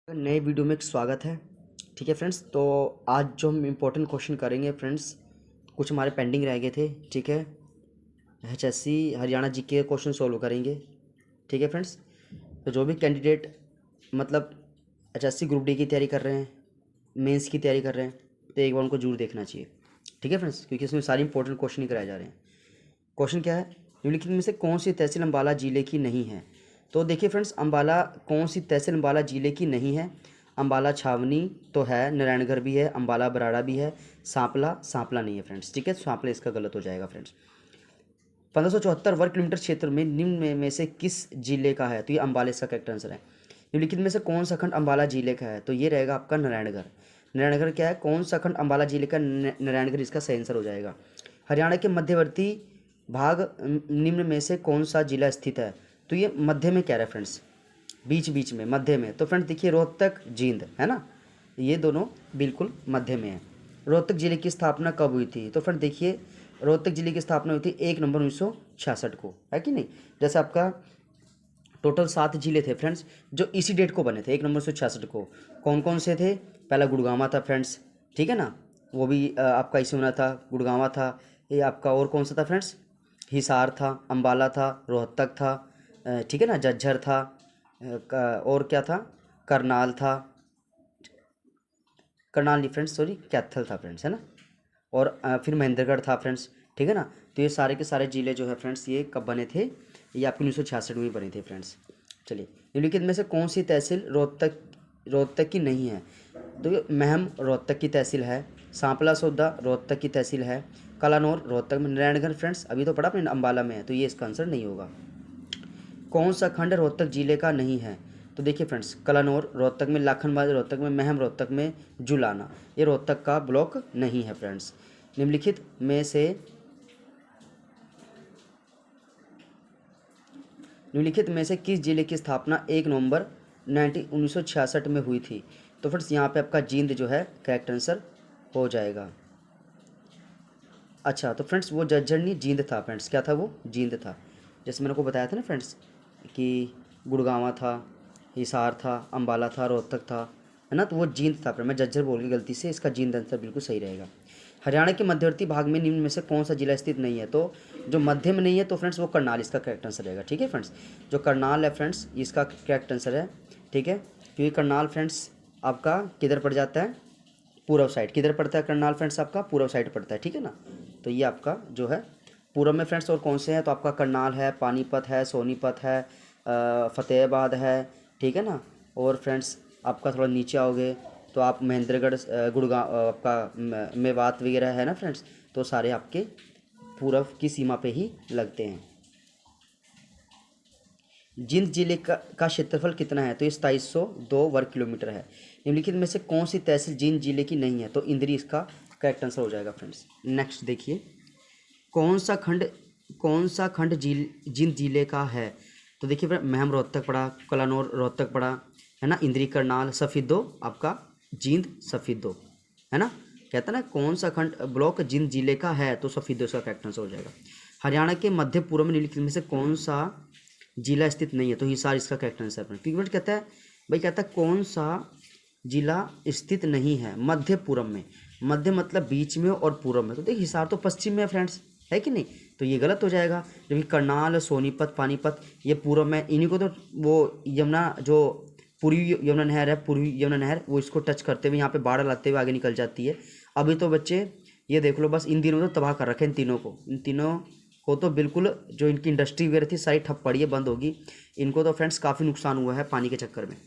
नए वीडियो में स्वागत है। ठीक है फ्रेंड्स, तो आज जो हम इम्पोर्टेंट क्वेश्चन करेंगे फ्रेंड्स, कुछ हमारे पेंडिंग रह गए थे। ठीक है, HSC हरियाणा जीके के क्वेश्चन सोल्व करेंगे। ठीक है फ्रेंड्स, तो जो भी कैंडिडेट मतलब HSC ग्रुप डी की तैयारी कर रहे हैं, मेंस की तैयारी कर रहे हैं, तो एक बार उनको जरूर देखना चाहिए। ठीक है फ्रेंड्स, क्योंकि इसमें सारे इंपॉर्टेंट क्वेश्चन ही कराए जा रहे हैं। क्वेश्चन क्या है, निम्नलिखित में से कौन सी तहसील अम्बाला ज़िले की नहीं है। तो देखिए फ्रेंड्स, अम्बाला कौन सी तहसील अम्बाला ज़िले की नहीं है। अम्बाला छावनी तो है, नारायणगढ़ भी है, अम्बाला बराड़ा भी है, सांपला सांपला नहीं है फ्रेंड्स। ठीक है, सांपला इसका गलत हो जाएगा फ्रेंड्स। 1574 वर्ग किलोमीटर क्षेत्र में निम्न में से किस जिले का है। तो ये अम्बाला इसका करेक्ट आंसर है। निम्नलिखित में से कौन सा खंड अम्बाला जिले का है। तो ये रहेगा आपका नारायणगढ़। नारायणगढ़ क्या है, कौन सा खंड अम्बाला जिले का, नारायणगढ़ इसका सही आंसर हो जाएगा। हरियाणा के मध्यवर्ती भाग निम्न में से कौन सा जिला स्थित है। तो ये मध्य में क्या है फ्रेंड्स, बीच बीच में मध्य में। तो फ्रेंड्स देखिए, रोहतक जींद है ना, ये दोनों बिल्कुल मध्य में है। रोहतक जिले की स्थापना कब हुई थी। तो फ्रेंड देखिए, रोहतक जिले की स्थापना हुई थी 1 नवंबर 1966 को, है कि नहीं। जैसे आपका टोटल 7 जिले थे फ्रेंड्स जो इसी डेट को बने थे, 1 नवंबर 1966 को। कौन कौन से थे, पहला गुड़गांवा था फ्रेंड्स, ठीक है ना, वो भी आपका इसी होना था, गुड़गांवा था। ये आपका और कौन सा था फ्रेंड्स, हिसार था, अम्बाला था, रोहतक था, ठीक है ना, झज्जर था, और क्या था, करनाल था, करनाल नहीं फ्रेंड्स, सॉरी कैथल था फ्रेंड्स, है ना। और फिर महेंद्रगढ़ था फ्रेंड्स, ठीक है ना। तो ये सारे के सारे जिले जो है फ्रेंड्स, ये कब बने थे, ये आपके 1966 में ही बने थे फ्रेंड्स। चलिए, निम्नलिखित में से कौन सी तहसील रोहतक रोहतक की नहीं है। तो ये महम रोहतक की तहसील है, सांपला सौदा रोहतक की तहसील है, कलानौर रोहतक में, नारायणगढ़ फ्रेंड्स अभी तो पढ़ा आपने अम्बाला में है, तो ये इसका आंसर नहीं होगा। कौन सा खंड रोहतक जिले का नहीं है। तो देखिए फ्रेंड्स, कलानौर रोहतक में, लाखनबाद रोहतक में, महम रोहतक में, जुलाना ये रोहतक का ब्लॉक नहीं है फ्रेंड्स। निम्नलिखित में से किस जिले की स्थापना 1 नवंबर 1966 में हुई थी। तो फ्रेंड्स यहाँ पे आपका जींद जो है करेक्ट आंसर हो जाएगा। अच्छा, तो फ्रेंड्स वो झज्जर नहीं, जींद था फ्रेंड्स, क्या था वो, जींद था। जैसे मैंने को बताया था ना फ्रेंड्स कि गुड़गांवा था, हिसार था, अम्बाला था, रोहतक था, है ना, तो वो जींद था। फिर मैं झज्जर बोल गई गलती से, इसका जींद आंसर बिल्कुल सही रहेगा। हरियाणा के मध्यवर्ती भाग में निम्न में से कौन सा जिला स्थित नहीं है। तो जो मध्य में नहीं है तो फ्रेंड्स वो करनाल इसका करेक्ट आंसर रहेगा। ठीक है फ्रेंड्स, जो करनाल है फ्रेंड्स इसका करेक्ट आंसर है। ठीक है, क्योंकि करनाल फ्रेंड्स आपका किधर पड़ जाता है, पूर्व साइड। किधर पड़ता है करनाल फ्रेंड्स, आपका पूर्व साइड पड़ता है, ठीक है ना। तो ये आपका जो है पूर्व में फ्रेंड्स। और कौन से हैं, तो आपका करनाल है, पानीपत है, सोनीपत है, फतेहाबाद है, ठीक है ना। और फ्रेंड्स आपका थोड़ा नीचे आओगे तो आप महेंद्रगढ़, गुड़गांव, आपका मेवात वगैरह है ना फ्रेंड्स, तो सारे आपके पूर्व की सीमा पे ही लगते हैं। जींद जिले का क्षेत्रफल कितना है। तो ये 2702 वर्ग किलोमीटर है। निम्नलिखित में से कौन सी तहसील जींद जिले की नहीं है। तो इंद्री इसका करेक्ट आंसर हो जाएगा फ्रेंड्स। नेक्स्ट देखिए, कौन सा खंड जींद जिले का है। तो देखिए फ्रेंड, महम रोहतक पड़ा, कलानौर रोहतक पड़ा, है ना, इंद्री करनाल, सफीदो आपका जींद सफीदो, है ना। कहता है ना कौन सा खंड ब्लॉक जींद जिले का है, तो सफीदो इसका करेक्ट आंसर हो जाएगा। हरियाणा के मध्य पूर्व में निम्नलिखित में से कौन सा जिला स्थित नहीं है। तो हिसार इसका करेक्ट आंसर है। क्योंकि कहता है भाई, कहता है कौन सा जिला स्थित नहीं है मध्य पूर्व में। मध्य मतलब बीच में और पूर्व में, तो देखिए हिसार तो पश्चिम में है फ्रेंड्स, है कि नहीं। तो ये गलत हो जाएगा, जबकि करनाल, सोनीपत, पानीपत ये पूर्व में। इन्हीं को तो वो यमुना, जो पूर्वी यमुना नहर है, पूर्वी यमुना नहर, वो इसको टच करते हुए यहाँ पे बाढ़ लाते हुए आगे निकल जाती है। अभी तो बच्चे ये देख लो, बस इन दिनों तो तबाह कर रखे इन तीनों को तो बिल्कुल, जो इनकी इंडस्ट्री वगैरह थी सारी ठप पड़ी है, बंद होगी। इनको तो फ्रेंड्स काफ़ी नुकसान हुआ है पानी के चक्कर में।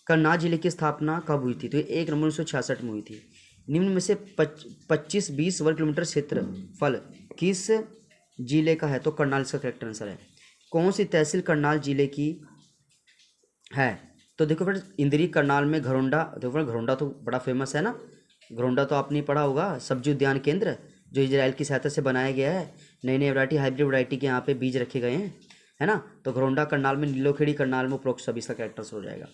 करनाल जिले की स्थापना कब हुई थी। तो 1 नवंबर 1966 में हुई थी। निम्न में से 25-20 वर्ग किलोमीटर क्षेत्रफल किस जिले का है। तो करनाल इसका करेक्ट आंसर है। कौन सी तहसील करनाल जिले की है। तो देखो फ्रेंड्स, इंद्री करनाल में घरोंडा। देखो फ्रेंड, घरोंडा तो बड़ा फेमस है ना, घरोंडा तो आपने पढ़ा होगा, सब्जी उद्यान केंद्र जो इजराइल की सहायता से बनाया गया है। नई नई वैरायटी, हाइब्रिड वैरायटी के यहाँ पे बीज रखे गए हैं, है ना। तो घरोंडा करनाल में, नीलोखेड़ी करनाल में, उपरोक्त सभी इसका करेक्ट आंसर हो जाएगा।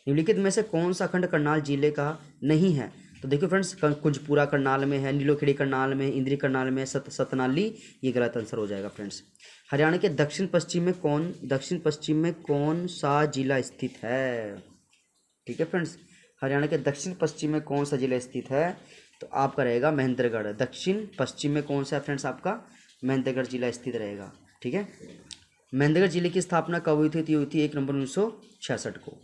निम्नलिखित में से कौन सा खंड करनाल जिले का नहीं है। तो देखिए फ्रेंड्स, कुंजपुरा करनाल में है, नीलोखेड़ी करनाल में, इंद्री करनाल में, सतनाली, ये गलत आंसर हो जाएगा फ्रेंड्स। हरियाणा के दक्षिण पश्चिम में कौन सा जिला स्थित है। ठीक है फ्रेंड्स। हरियाणा के दक्षिण पश्चिम में कौन सा जिला स्थित है, तो आपका रहेगा महेंद्रगढ़। दक्षिण पश्चिम में कौन सा है फ्रेंड्स, आपका महेंद्रगढ़ जिला स्थित रहेगा। ठीक है। महेंद्रगढ़ जिले की स्थापना कब हुई थी, तो ये हुई थी 1 नवंबर 1966 को।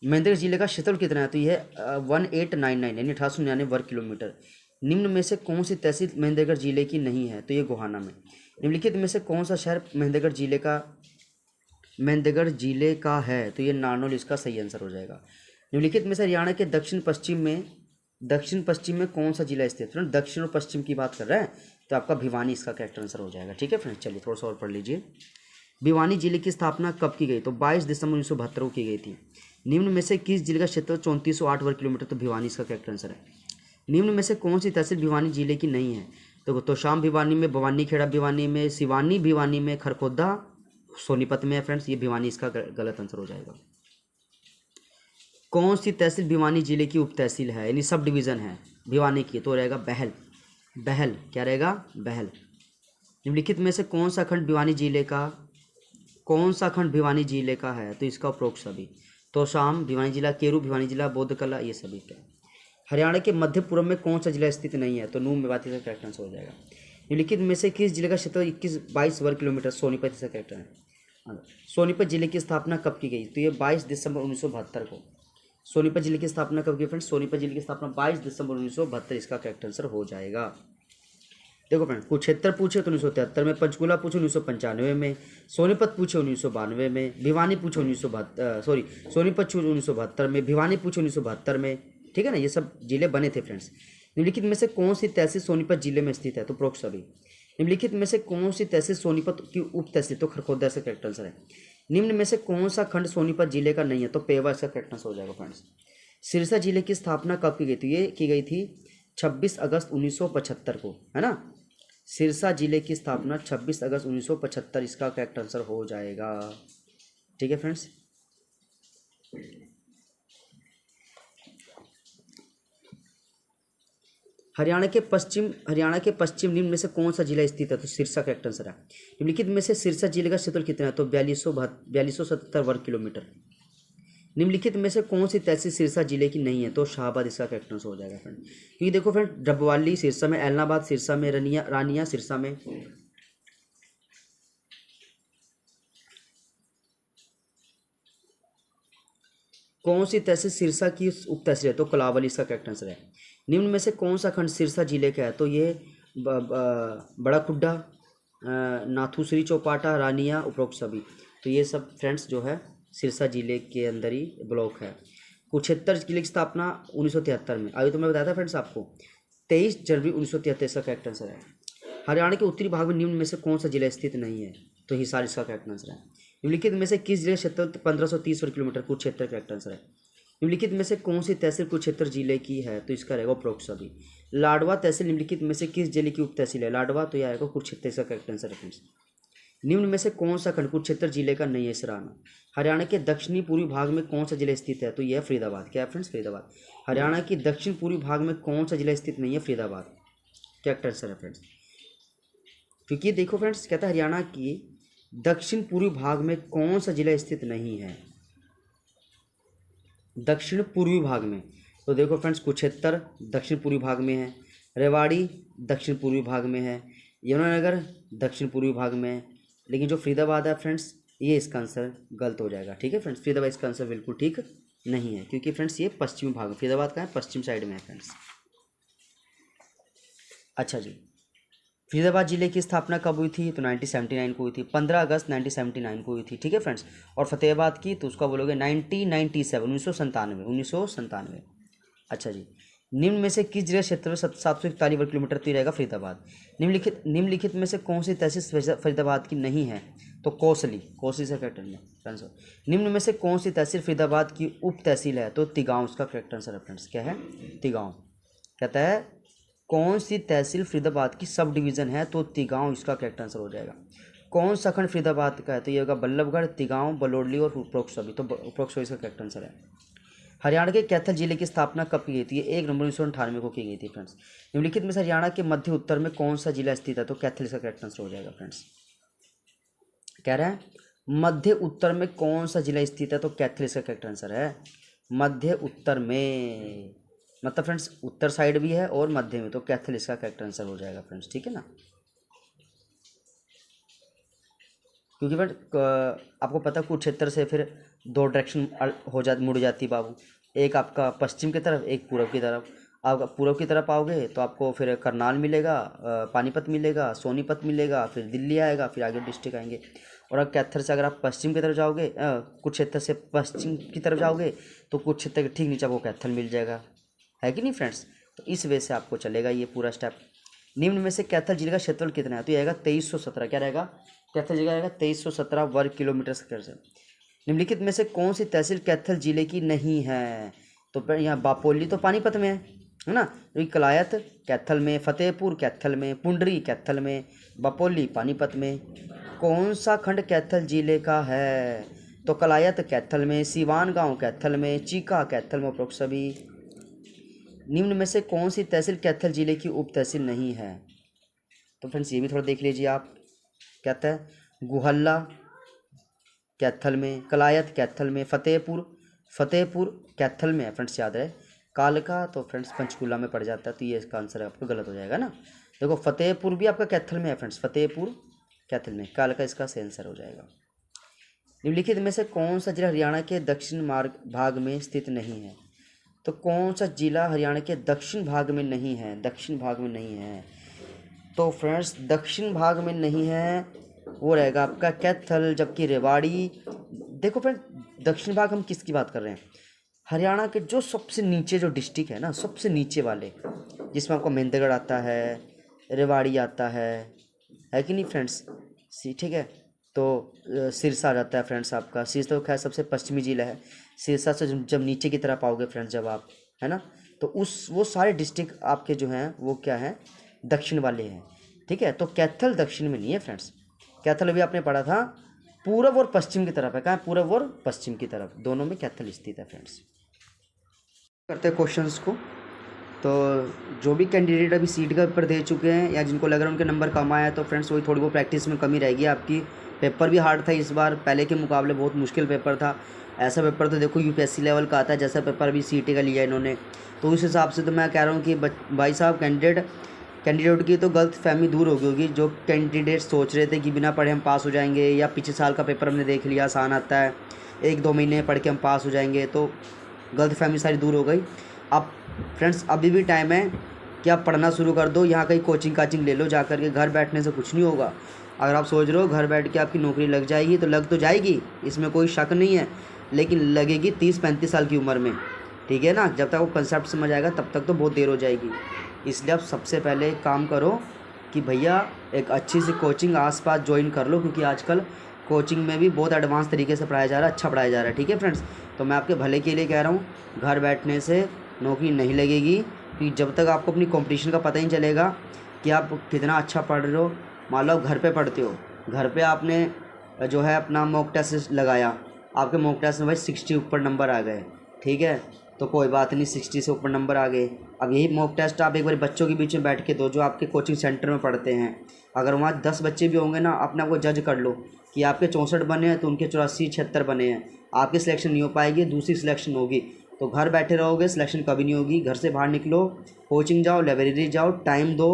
महेंद्रगढ़ जिले का क्षेत्रफल कितना है, तो ये 1899 यानी 1899 वर्ग किलोमीटर। निम्न में से कौन सी तहसील महेंद्रगढ़ जिले की नहीं है, तो ये गोहाना में। निम्नलिखित में से कौन सा शहर महेंद्रगढ़ जिले का है, तो ये नारनौल इसका सही आंसर हो जाएगा। निम्नलिखित में से हरियाणा के दक्षिण पश्चिम में कौन सा जिला स्थित है, दक्षिण और पश्चिम की बात कर रहे हैं, तो आपका भिवानी इसका करेक्ट आंसर हो जाएगा। ठीक है फ्रेंड्स, चलिए थोड़ा सा और पढ़ लीजिए। भिवानी जिले की स्थापना कब की गई, तो 22 दिसंबर 1972 को की गई थी। निम्न में से किस जिले का क्षेत्र 3408 वर्ग किलोमीटर, तो भिवानी इसका करेक्ट आंसर है। निम्न में से कौन सी तहसील भिवानी जिले की नहीं है, तो तोशाम भिवानी में, भवानी खेड़ा भिवानी में, सिवानी भिवानी में, खरखोदा सोनीपत में है फ्रेंड्स, ये भिवानी इसका गलत आंसर हो जाएगा। कौन सी तहसील भिवानी जिले की उप तहसील है, यानी सब डिवीज़न है भिवानी की, तो रहेगा बहल। क्या रहेगा, बहल। निम्नलिखित में से कौन सा खंड भिवानी जिले का है, तो इसका उपरोक्त सभी। तोशाम भिवानी जिला, केरू भिवानी जिला, बोधकला, ये सभी का। हरियाणा के मध्य पूर्व में कौन सा जिला स्थित नहीं है, तो नूह मेवाती का करेक्ट आंसर हो जाएगा। निम्नलिखित में से किस जिले का क्षेत्र 21-22 वर्ग किलोमीटर, सोनीपत इसका करेक्ट है। सोनीपत जिले की स्थापना कब की गई, तो ये 22 दिसंबर 1972 को। सोनीपत जिले की स्थापना कब की फ्रेंड्स, सोनीपत जिले की स्थापना 22 दिसंबर 1972 इसका करेक्ट आंसर हो जाएगा। देखो फ्रेंड्स, कुरुक्षेत्र पूछे तो 1973 में, पंचकुला पूछे 1995 में, सोनीपत पूछे 1992 में, भिवानी पूछे सोनीपत पूछे 1972 में, भिवानी पूछे 1972 में। ठीक है ना, ये सब जिले बने थे फ्रेंड्स। निम्नलिखित में से कौन सी तहसील सोनीपत जिले में स्थित है, तो उपरोक्त सभी। निम्नलिखित में से कौन सी तहसील सोनीपत की उप तहसील, तो खरखोदा से करेक्ट आंसर है। निम्न में से कौन सा खंड सोनीपत जिले का नहीं है, तो पेवा इसका करेक्ट आंसर हो जाएगा फ्रेंड्स। सिरसा जिले की स्थापना कब की गई थी, ये की गई थी 26 अगस्त 1975 को, है ना। सिरसा जिले की स्थापना 26 अगस्त 1975 इसका करेक्ट आंसर हो जाएगा। ठीक है फ्रेंड्स। हरियाणा के पश्चिम निम्न में से कौन सा जिला स्थित है, तो सिरसा करेक्ट आंसर है। निम्नलिखित में से सिरसा जिले का क्षेत्रफल कितना है, तो 4277 वर्ग किलोमीटर। निम्नलिखित में से कौन सी तहसील सिरसा जिले की नहीं है, तो शाहबाद इसका करेक्ट आंसर हो जाएगा फ्रेंड। क्योंकि देखो फ्रेंड, डबवाली सिरसा में, एलनाबाद सिरसा में, रानिया सिरसा में। कौन सी तहसील सिरसा की उप तहसील है, तो कलावली इसका करेक्ट आंसर है। निम्न में से कौन सा खंड सिरसा जिले का है, तो ये बड़ा खुड्डा, नाथुश्री चौपाटा, रानिया, उपरोक्त सभी। तो ये सब फ्रेंड्स जो है सिरसा जिले के अंदर ही ब्लॉक है। कुरुक्षेत्र जिले की स्थापना 1973 में, अभी तो मैं बताया था फ्रेंड्स आपको, 23 जनवरी 1973 का करेक्ट आंसर है। हरियाणा के उत्तरी भाग में निम्न में से कौन सा जिला स्थित नहीं है, तो हिसार इसका करेक्ट आंसर है। निम्नलिखित में से किस जिले क्षेत्र 1530 वर्ग किलोमीटर, कुरुक्षेत्र करेक्ट आंसर है। निम्नलिखित में से कौन सी तहसील कुरुक्षेत्र जिले की है, तो इसका रहेगा उपरोक्त सभी। लाडवा तहसील निम्नलिखित में से किस जिले की उप तहसील है, लाडवा, तो यह आएगा कुरुक्षेत्र इसका करेक्ट आंसर है फ्रेंड्स। निम्न में से कौन सा खंड कुरुक्षेत्र जिले का नहीं है, सराहना। हरियाणा के दक्षिणी पूर्वी भाग में कौन सा जिला स्थित है, तो यह फरीदाबाद। क्या है फ्रेंड्स, फरीदाबाद। हरियाणा की दक्षिण पूर्वी भाग में कौन सा जिला स्थित नहीं है, फरीदाबाद। करेक्ट आंसर है फ्रेंड्स। क्योंकि देखो फ्रेंड्स, कहता है हरियाणा की दक्षिण पूर्वी भाग में कौन सा जिला स्थित नहीं है, दक्षिण पूर्वी भाग में। तो देखो फ्रेंड्स, कुरुक्षेत्र दक्षिण पूर्वी भाग में है, रेवाड़ी दक्षिण पूर्वी भाग में है, यमुनानगर दक्षिण पूर्वी भाग में है, लेकिन जो फरीदाबाद है फ्रेंड्स, ये इसका आंसर गलत हो जाएगा। ठीक है फ्रेंड्स, फरीदाबाद इसका आंसर बिल्कुल ठीक नहीं है, क्योंकि फ्रेंड्स ये पश्चिमी भाग में, फरीदाबाद का है पश्चिम साइड में है फ्रेंड्स। अच्छा जी, फरीदाबाद जिले की स्थापना कब हुई थी, तो 1979 को हुई थी, 15 अगस्त 1979 को हुई थी। ठीक है फ्रेंड्स। और फतेहाबाद की तो उसका बोलोगे 1997 1997। अच्छा जी, निम्न में से किस जिले क्षेत्र में 741 वर्ग किलोमीटर तो रहेगा फरीदाबाद। निम्नलिखित में से कौन सी तहसील फरीदाबाद की नहीं है, तो कोसली से करेक्ट आंसर। निम्न में से कौन सी तहसील फरीदाबाद की उप तहसील है, तो तिगांव इसका करेक्ट आंसर है फ्रेंड्स। क्या है, तिगांव। कहता है कौन सी तहसील फरीदाबाद की सब डिवीज़न है, तो तिगांव इसका करेक्ट आंसर हो जाएगा। कौन सा खंड फरीदाबाद का है, तो ये होगा बल्लभगढ़, तिगांव, बलोडली और उपरोक्त सभी। तो उपरोक्त सभी इसका करेक्ट आंसर है। हरियाणा के कैथल जिले की स्थापना कब की गई थी, 1 नवंबर 1998 को की गई थी फ्रेंड्स। निम्नलिखित में से हरियाणा के मध्य उत्तर में कौन सा जिला स्थित है, तो कैथल इसका करेक्ट आंसर हो जाएगा फ्रेंड्स। कह रहा है मध्य उत्तर में कौन सा जिला स्थित है, तो कैथल इसका करेक्ट आंसर है। मध्य उत्तर में, मतलब फ्रेंड्स उत्तर साइड भी है और मध्य में, तो कैथल इसका करेक्ट आंसर हो जाएगा फ्रेंड्स, ठीक है ना। क्योंकि फ्रेंड आपको पता है कुरुक्षेत्र से फिर दो डायरेक्शन मुड़ जाती बाबू, एक आपका पश्चिम की तरफ, एक पूर्व की तरफ। आप पूर्व की तरफ आओगे तो आपको फिर करनाल मिलेगा, पानीपत मिलेगा, सोनीपत मिलेगा, फिर दिल्ली आएगा, फिर आगे डिस्ट्रिक्ट आएंगे। और अगर कैथल से अगर आप पश्चिम की तरफ जाओगे, कुरुक्षेत्र से पश्चिम की तरफ जाओगे तो कुरुक्षेत्र के ठीक नीचे आपको कैथल मिल जाएगा, है कि नहीं फ्रेंड्स। तो इस वजह से आपको चलेगा ये पूरा स्टेप। निम्न में से कैथल जिले का क्षेत्रफल कितना है, तो ये आएगा 2317। क्या रहेगा, कैथल जिला रहेगा 2317 वर्ग किलोमीटर स्क्वायर से। निम्नलिखित में से कौन सी तहसील कैथल जिले की नहीं है, तो यहाँ बापोली तो पानीपत में है ना, तो कलायत कैथल में, फतेहपुर कैथल में, पुंडरी कैथल में, बपोली पानीपत में। कौन सा खंड कैथल जिले का है, तो कलायत कैथल में, सीवान गांव कैथल में, चीका कैथल में, उपरोक्त सभी। निम्न में से कौन सी तहसील कैथल जिले की उप तहसील नहीं है, तो फ्रेंड्स ये भी थोड़ा देख लीजिए आप। कहता है गुहल्ला कैथल में, कलायत कैथल में, फतेहपुर कैथल में है फ्रेंड्स, याद रहे। कालका तो फ्रेंड्स पंचकुला में पड़ जाता है, तो ये इसका आंसर आपका गलत हो जाएगा ना। देखो फतेहपुर भी आपका कैथल में है फ्रेंड्स, फतेहपुर कैथल में, कालका इसका सही आंसर हो जाएगा। निम्नलिखित में से कौन सा जिला हरियाणा के दक्षिण भाग में स्थित नहीं है, तो कौन सा जिला हरियाणा के दक्षिण भाग में नहीं है, दक्षिण भाग में नहीं है, तो फ्रेंड्स दक्षिण भाग में नहीं है वो रहेगा आपका कैथल, जबकि रेवाड़ी। देखो फ्रेंड दक्षिण भाग हम किसकी बात कर रहे हैं, हरियाणा के जो सबसे नीचे जो डिस्ट्रिक्ट है ना, सबसे नीचे वाले, जिसमें आपको महेंद्रगढ़ आता है, रेवाड़ी आता है कि नहीं फ्रेंड्स, ठीक है। तो सिरसा आ जाता है फ्रेंड्स आपका, सिरसा तो खैर सबसे पश्चिमी जिला है। सिरसा से जब नीचे की तरफ आओगे फ्रेंड्स जब आप, है ना, तो वो सारे डिस्ट्रिक्ट आपके जो हैं वो क्या हैं, दक्षिण वाले हैं, ठीक है। तो कैथल दक्षिण में नहीं है फ्रेंड्स, कैथल अभी आपने पढ़ा था पूर्व और पश्चिम की तरफ है, कहाँ पूर्व और पश्चिम की तरफ, दोनों में कैथल स्थित है फ्रेंड्स। करते हैं क्वेश्चंस को। तो जो भी कैंडिडेट अभी सीट का पेपर दे चुके हैं या जिनको लग रहा है उनके नंबर कम आया है, तो फ्रेंड्स वही थोड़ी बहुत प्रैक्टिस में कमी रहेगी आपकी। पेपर भी हार्ड था इस बार, पहले के मुकाबले बहुत मुश्किल पेपर था। ऐसा पेपर तो देखो यूपीएससी लेवल का आता है, जैसा पेपर अभी सीटी का लिया इन्होंने, तो उस हिसाब से तो मैं कह रहा हूँ कि भाई साहब कैंडिडेट की तो गलत फहमी दूर हो गई होगी। जो कैंडिडेट सोच रहे थे कि बिना पढ़े हम पास हो जाएंगे, या पिछले साल का पेपर हमने देख लिया आसान आता है, 1-2 महीने पढ़ के हम पास हो जाएंगे, तो गलत फहमी सारी दूर हो गई। अब फ्रेंड्स अभी भी टाइम है कि आप पढ़ना शुरू कर दो, यहाँ कहीं कोचिंग ले लो जा कर के, घर बैठने से कुछ नहीं होगा। अगर आप सोच रहे हो घर बैठ के आपकी नौकरी लग जाएगी, तो लग तो जाएगी, इसमें कोई शक नहीं है, लेकिन लगेगी 30-35 साल की उम्र में, ठीक है ना। जब तक वो कंसेप्ट समझ आएगा तब तक तो बहुत देर हो जाएगी। इसलिए आप सबसे पहले एक काम करो कि भैया एक अच्छी सी कोचिंग आसपास ज्वाइन कर लो, क्योंकि आजकल कोचिंग में भी बहुत एडवांस तरीके से पढ़ाया जा रहा है, अच्छा पढ़ाया जा रहा है, ठीक है फ्रेंड्स। तो मैं आपके भले के लिए कह रहा हूँ, घर बैठने से नौकरी नहीं लगेगी, कि जब तक आपको अपनी कंपटीशन का पता ही नहीं चलेगा कि आप कितना अच्छा पढ़ रहे हो। मान लो आप घर पे पढ़ते हो, घर पे आपने जो है अपना मॉक टेस्ट लगाया, आपके मॉक टेस्ट में भाई 60 ऊपर नंबर आ गए, ठीक है, तो कोई बात नहीं, 60 से ऊपर नंबर आ गए। अब यही मॉक टेस्ट आप एक बार बच्चों के बीच में बैठ के दो जो आपके कोचिंग सेंटर में पढ़ते हैं। अगर वहाँ 10 बच्चे भी होंगे ना, अपने आप को जज कर लो कि आपके 64 बने हैं तो उनके 84-76 बने हैं, आपकी सिलेक्शन नहीं हो पाएगी, दूसरी सिलेक्शन होगी। तो घर बैठे रहोगे, सिलेक्शन कभी नहीं होगी। घर से बाहर निकलो, कोचिंग जाओ, लाइब्रेरी जाओ, टाइम दो,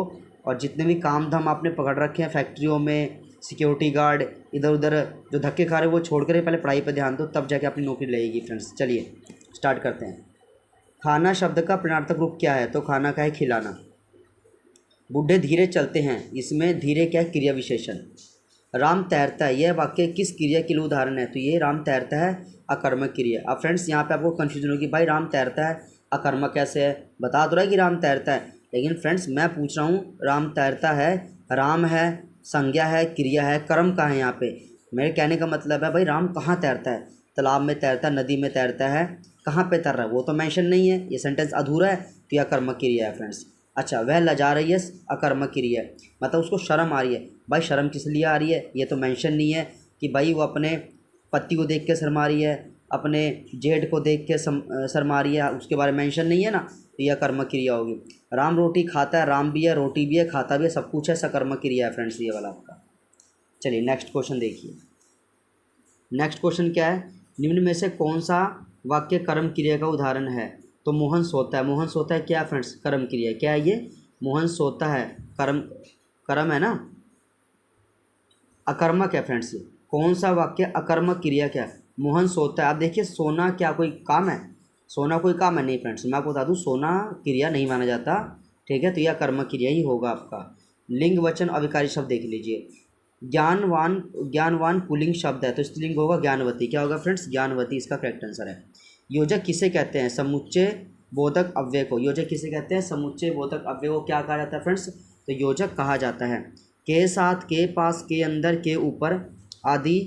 और जितने भी काम धाम आपने पकड़ रखे हैं फैक्ट्रियों में, सिक्योरिटी गार्ड, इधर उधर जो धक्के खा रहे हैं वो छोड़ कर पहले पढ़ाई पर ध्यान दो, तब जाके अपनी नौकरी लगेगी फ्रेंड्स। चलिए स्टार्ट करते हैं। खाना शब्द का प्रणार्थक रूप क्या है, तो खाना का है खिलाना। बूढ़े धीरे चलते हैं, इसमें धीरे क्या है, क्रिया विशेषण। राम तैरता है, यह वाक्य किस क्रिया के लिए उदाहरण है, तो ये राम तैरता है अकर्मक क्रिया। अब फ्रेंड्स यहाँ पे आपको कन्फ्यूजन होगी, भाई राम तैरता है अकर्मक कैसे है, बता तो रहा है कि राम तैरता है, लेकिन फ्रेंड्स मैं पूछ रहा हूँ राम तैरता है, राम है, संज्ञा है, क्रिया है, कर्म का है यहाँ पे। मेरे कहने का मतलब है भाई राम कहाँ तैरता है, तालाब में तैरता है, नदी में तैरता है, कहाँ पे तैर रहा है वो तो मेंशन नहीं है, ये सेंटेंस अधूरा है, तो यह कर्मक क्रिया है फ्रेंड्स। अच्छा, वह लजा रही है, अकर्मक क्रिया है, मतलब उसको शर्म आ रही है। भाई शर्म किस लिए आ रही है, ये तो मेंशन नहीं है कि भाई वो अपने पति को देख के शर्मा रही है, अपने जेठ को देख के शर्मा रही है, उसके बारे में मेंशन नहीं है ना, तो यह कर्मक क्रिया होगी। राम रोटी खाता है, राम भी है, रोटी भी है, खाता भी है, सब कुछ है, सकर्मक क्रिया है फ्रेंड्स ये वाला आपका। चलिए नेक्स्ट क्वेश्चन देखिए। नेक्स्ट क्वेश्चन क्या है, निम्न में से कौन सा वाक्य कर्म क्रिया का उदाहरण है? तो मोहन सोता है। मोहन सोता है क्या फ्रेंड्स? कर्म क्रिया। क्या है ये? मोहन सोता है, कर्म, कर्म है ना, अकर्मक है फ्रेंड्स। कौन सा वाक्य अकर्मक क्रिया क्या है? मोहन सोता है। आप देखिए सोना क्या कोई काम है? सोना कोई काम है? नहीं फ्रेंड्स, मैं आपको बता दूं सोना क्रिया नहीं माना जाता, ठीक है, तो यह कर्मक क्रिया ही होगा आपका। लिंग वचन अविकारी शब्द देख लीजिए। ज्ञानवान, ज्ञानवान पुल्लिंग शब्द है तो स्त्रीलिंग होगा ज्ञानवती। क्या होगा फ्रेंड्स? ज्ञानवती इसका करेक्ट आंसर है। योजक किसे कहते हैं? समुच्चय बोधक अव्यय को। योजक किसे कहते हैं? समुच्चय बोधक अव्यय को क्या कहा जाता है फ्रेंड्स? तो योजक कहा जाता है। के साथ, के पास, के अंदर, के ऊपर आदि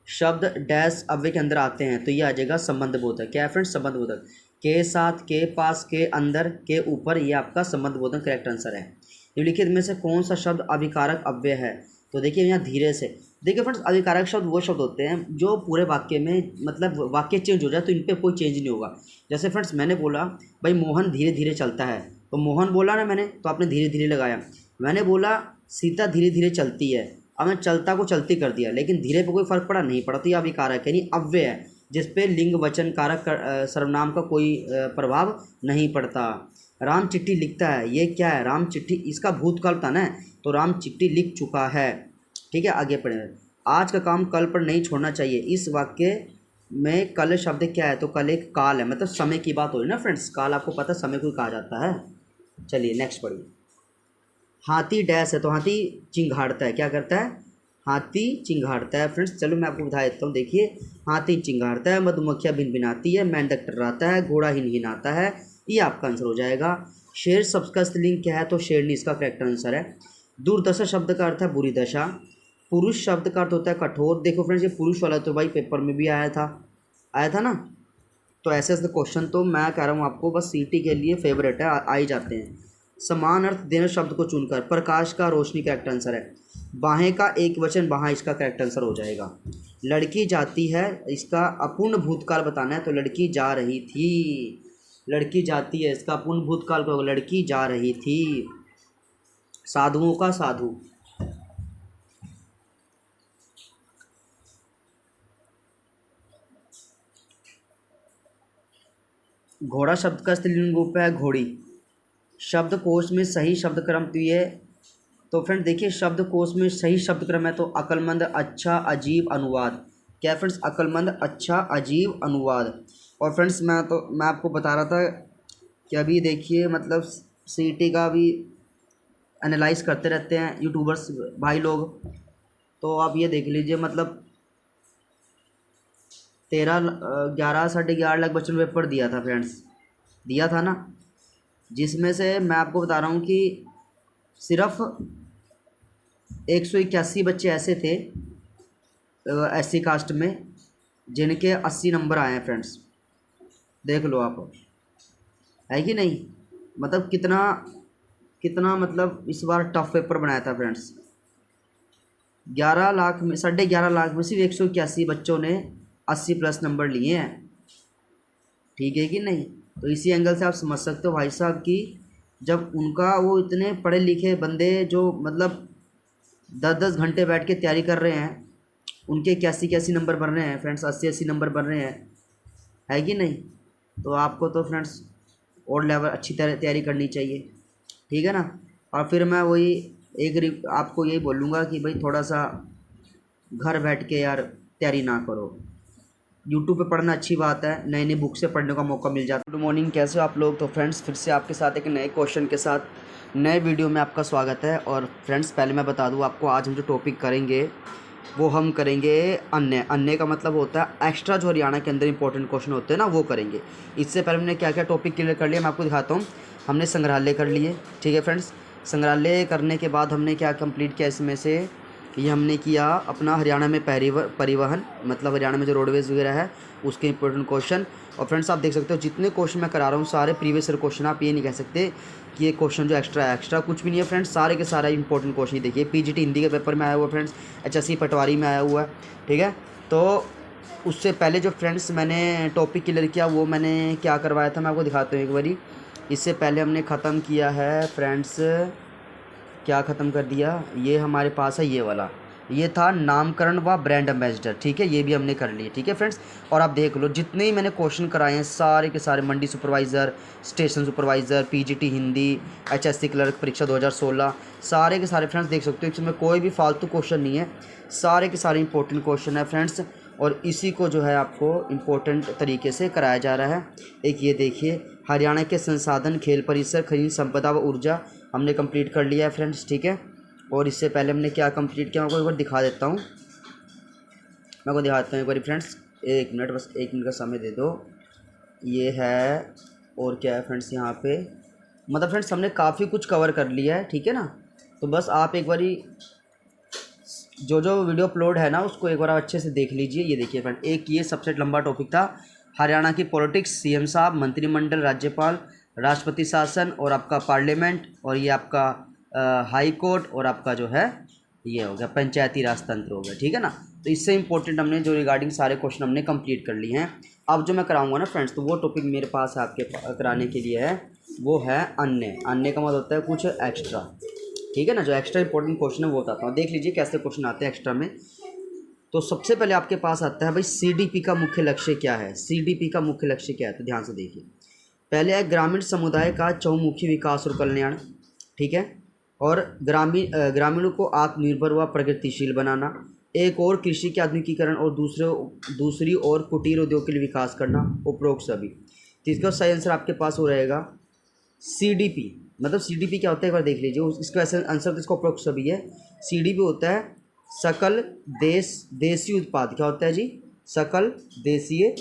शब्द डैश अव्यय के अंदर आते हैं तो ये आ जाएगा संबंध बोधक। क्या है फ्रेंड्स? संबंध बोधक। के साथ, के पास, के अंदर, के ऊपर, ये आपका संबंध बोधक करेक्ट आंसर है। निम्नलिखित में से कौन सा शब्द अभिकारक अव्यय है? तो देखिए यहाँ धीरे से देखिए फ्रेंड्स, अभिकारक शब्द वो शब्द होते हैं जो पूरे वाक्य में मतलब वाक्य चेंज हो जाए तो इन पर कोई चेंज नहीं होगा। जैसे फ्रेंड्स मैंने बोला भाई मोहन धीरे धीरे चलता है, तो मोहन बोला ना मैंने, तो आपने धीरे धीरे लगाया। मैंने बोला सीता धीरे धीरे चलती है, अब मैं चलता को चलती कर दिया, लेकिन धीरे पे कोई फर्क पड़ा नहीं पड़ा, तो ये अभिकारक यानी अव्यय है जिसपे लिंग वचन कारक सर्वनाम का कोई प्रभाव नहीं पड़ता। राम चिट्ठी लिखता है, ये क्या है? राम चिट्ठी, इसका भूतकाल था ना, तो राम चिट्ठी लिख चुका है। ठीक है, आगे पढ़े। आज का काम कल पर नहीं छोड़ना चाहिए। इस वाक्य में कल शब्द क्या है? तो कल एक काल है, मतलब समय की बात हो रही है ना फ्रेंड्स। काल आपको पता है समय को कहा जाता है। चलिए नेक्स्ट पढ़िए। हाथी डैश है तो हाथी चिंघाड़ता है। क्या करता है? हाथी चिंघाड़ता है फ्रेंड्स। चलो मैं आपको बता देता हूँ। देखिए हाथी चिंघाड़ता है, मधुमक्खियाँ भिनभिनाती है, मेंढक टर्राता है, घोड़ा हिनहिनाता है, ये आपका आंसर हो जाएगा। शेर शब्द का स्त्रीलिंग क्या है? तो शेरनी इसका करेक्ट आंसर है। दुर्दशा शब्द का अर्थ है बुरी दशा। पुरुष शब्द का अर्थ होता है कठोर। देखो फ्रेंड्स ये पुरुष वाला तो भाई पेपर में भी आया था ना, तो ऐसे ऐसे क्वेश्चन तो मैं कह रहा हूँ आपको बस सीटी के लिए फेवरेट है, आ ही जाते हैं। समान अर्थ देने शब्द को चुनकर। प्रकाश का रोशनी करेक्ट आंसर है। बाहें का एक वचन बाहाँ, इसका करेक्ट आंसर हो जाएगा। लड़की जाती है, इसका अपूर्ण भूतकाल बताना है, तो लड़की जा रही थी। लड़की जाती है, इसका अपूर्ण भूतकाल क्या होगा? लड़की जा रही थी। साधुओं का साधु। घोड़ा शब्द का स्त्रीलिंग रूप है घोड़ी। शब्दकोश में सही शब्द क्रम तो ये, तो फ्रेंड देखिए शब्दकोश में सही शब्द क्रम है तो अक्लमंद, अच्छा, अजीब, अनुवाद। क्या फ्रेंड्स? अक्लमंद, अच्छा, अजीब, अनुवाद। और फ्रेंड्स मैं आपको बता रहा था कि अभी देखिए मतलब सीटी का भी एनालाइज करते रहते हैं यूट्यूबर्स भाई लोग, तो आप ये देख लीजिए मतलब 11 साढ़े 11 लाख बच्चों ने पेपर दिया था फ्रेंड्स, दिया था ना, जिसमें से मैं आपको बता रहा हूँ कि सिर्फ 181 बच्चे ऐसे थे एससी कास्ट में जिनके 80 नंबर आए हैं फ्रेंड्स। देख लो आप, है कि नहीं? मतलब कितना कितना मतलब इस बार टफ पेपर बनाया था फ्रेंड्स। 11 लाख में, साढ़े 11 लाख में सिर्फ 181 बच्चों ने 80 प्लस नंबर लिए हैं। ठीक है कि नहीं? तो इसी एंगल से आप समझ सकते हो भाई साहब कि जब उनका वो इतने पढ़े लिखे बंदे जो मतलब 10-10 घंटे बैठ के तैयारी कर रहे हैं, उनके 81 नंबर बन रहे हैं फ्रेंड्स, 80 नंबर बन रहे हैं, है कि नहीं? तो आपको तो फ्रेंड्स और लेवल अच्छी तरह तैयारी करनी चाहिए, ठीक है ना। और फिर मैं वही आपको यही बोलूँगा कि भाई थोड़ा सा घर बैठ के यार तैयारी ना करो। यूट्यूब पे पढ़ना अच्छी बात है, नई नई बुक से पढ़ने का मौका मिल जाता है। गुड मॉर्निंग, कैसे हो आप लोग? तो फ्रेंड्स फिर से आपके साथ एक नए क्वेश्चन के साथ नए वीडियो में आपका स्वागत है। और फ्रेंड्स पहले मैं बता दूं आपको, आज हम जो टॉपिक करेंगे वो हम करेंगे अन्य। अन्य का मतलब होता है एक्स्ट्रा, जो हरियाणा के अंदर इंपॉर्टेंट क्वेश्चन होते हैं ना, वो करेंगे। इससे पहले हमने क्या क्या टॉपिक क्लियर कर लिया मैं आपको दिखाता हूँ। हमने संग्रहालय कर लिए, ठीक है फ्रेंड्स। संग्रहालय करने के बाद हमने क्या कंप्लीट किया, इसमें से ये हमने किया अपना हरियाणा में परिवहन, मतलब हरियाणा में जो रोडवेज़ वगैरह है उसके इंपॉर्टेंट क्वेश्चन। और फ्रेंड्स आप देख सकते हो जितने क्वेश्चन मैं करा रहा हूँ सारे प्रीवियस ईयर क्वेश्चन। आप ये नहीं कह सकते कि ये क्वेश्चन जो एक्स्ट्रा कुछ भी नहीं है फ्रेंड्स, सारे के सारे इंपॉर्टेंट क्वेश्चन। देखिए पीजीटी हिंदी के पेपर में आया हुआ है फ्रेंड्स, एचएससी पटवारी में आया हुआ है, ठीक है। तो उससे पहले जो फ्रेंड्स मैंने टॉपिक क्लियर किया वो मैंने क्या करवाया था मैं आपको दिखाता हूँ एक बारी। इससे पहले हमने ख़त्म किया है फ्रेंड्स, क्या ख़त्म कर दिया, ये हमारे पास है ये वाला, ये था नामकरण व ब्रांड एम्बेसडर, ठीक है, ये भी हमने कर लिए, ठीक है फ्रेंड्स। और आप देख लो जितने ही मैंने क्वेश्चन कराए हैं सारे के सारे, mandi supervisor, station supervisor, PGT Hindi, HSC clerk परीक्षा 2016, सारे के सारे फ्रेंड्स देख सकते हो, इसमें कोई भी फालतू क्वेश्चन नहीं है, सारे के सारे इंपॉर्टेंट क्वेश्चन है फ्रेंड्स। और इसी को जो है आपको इम्पोर्टेंट तरीके से कराया जा रहा है। एक ये देखिए, हरियाणा के संसाधन, खेल परिसर, खनिज संपदा व ऊर्जा हमने कंप्लीट कर लिया है फ्रेंड्स, ठीक है। और इससे पहले हमने क्या कंप्लीट किया, मैं आपको एक बार दिखा देता हूँ, मैं आपको दिखाता हूँ एक बार फ्रेंड्स, एक मिनट, बस एक मिनट का समय दे दो। ये है, और क्या है फ्रेंड्स यहाँ पे, मतलब फ्रेंड्स हमने काफ़ी कुछ कवर कर लिया है, ठीक है ना। तो बस आप एक बारी जो जो वीडियो अपलोड है ना उसको एक बार आप अच्छे से देख लीजिए। ये देखिए फ्रेंड, एक ये सबसे लंबा टॉपिक था, हरियाणा की पॉलिटिक्स, सीएम साहब, मंत्रिमंडल, राज्यपाल, राष्ट्रपति शासन और आपका पार्लियामेंट, और ये आपका हाई कोर्ट, और आपका जो है ये हो गया पंचायती राज तंत्र हो गया, ठीक है ना। तो इससे इंपॉर्टेंट हमने जो रिगार्डिंग सारे क्वेश्चन हमने कंप्लीट कर लिए हैं। अब जो मैं कराऊंगा ना फ्रेंड्स, तो वो टॉपिक मेरे पास आपके कराने के लिए है, वो है अन्य। अन्य का मतलब होता है कुछ एक्स्ट्रा, ठीक है ना। जो एक्स्ट्रा इंपॉर्टेंट क्वेश्चन है वो बताता हूँ, देख लीजिए कैसे क्वेश्चन आते हैं एक्स्ट्रा में। तो सबसे पहले आपके पास आता है भाई, सीडीपी का मुख्य लक्ष्य क्या है। सीडीपी का मुख्य लक्ष्य क्या है, तो ध्यान से देखिए। पहले है ग्रामीण समुदाय का चहुमुखी विकास और कल्याण, ठीक है, और ग्रामीणों को आत्मनिर्भर व प्रगतिशील बनाना। एक और कृषि के आधुनिकीकरण, और दूसरी ओर कुटीर उद्योग के लिए विकास करना, उपरोक्त सभी। तो इसका सही आंसर आपके पास हो रहेगा सीडीपी। मतलब सीडीपी क्या होता है एक बार देख लीजिए, इसका ऐसा आंसर तो इसका उपरोक्त सभी है। सीडीपी होता है सकल देसी उत्पाद, क्या होता है जी, सकल देशीय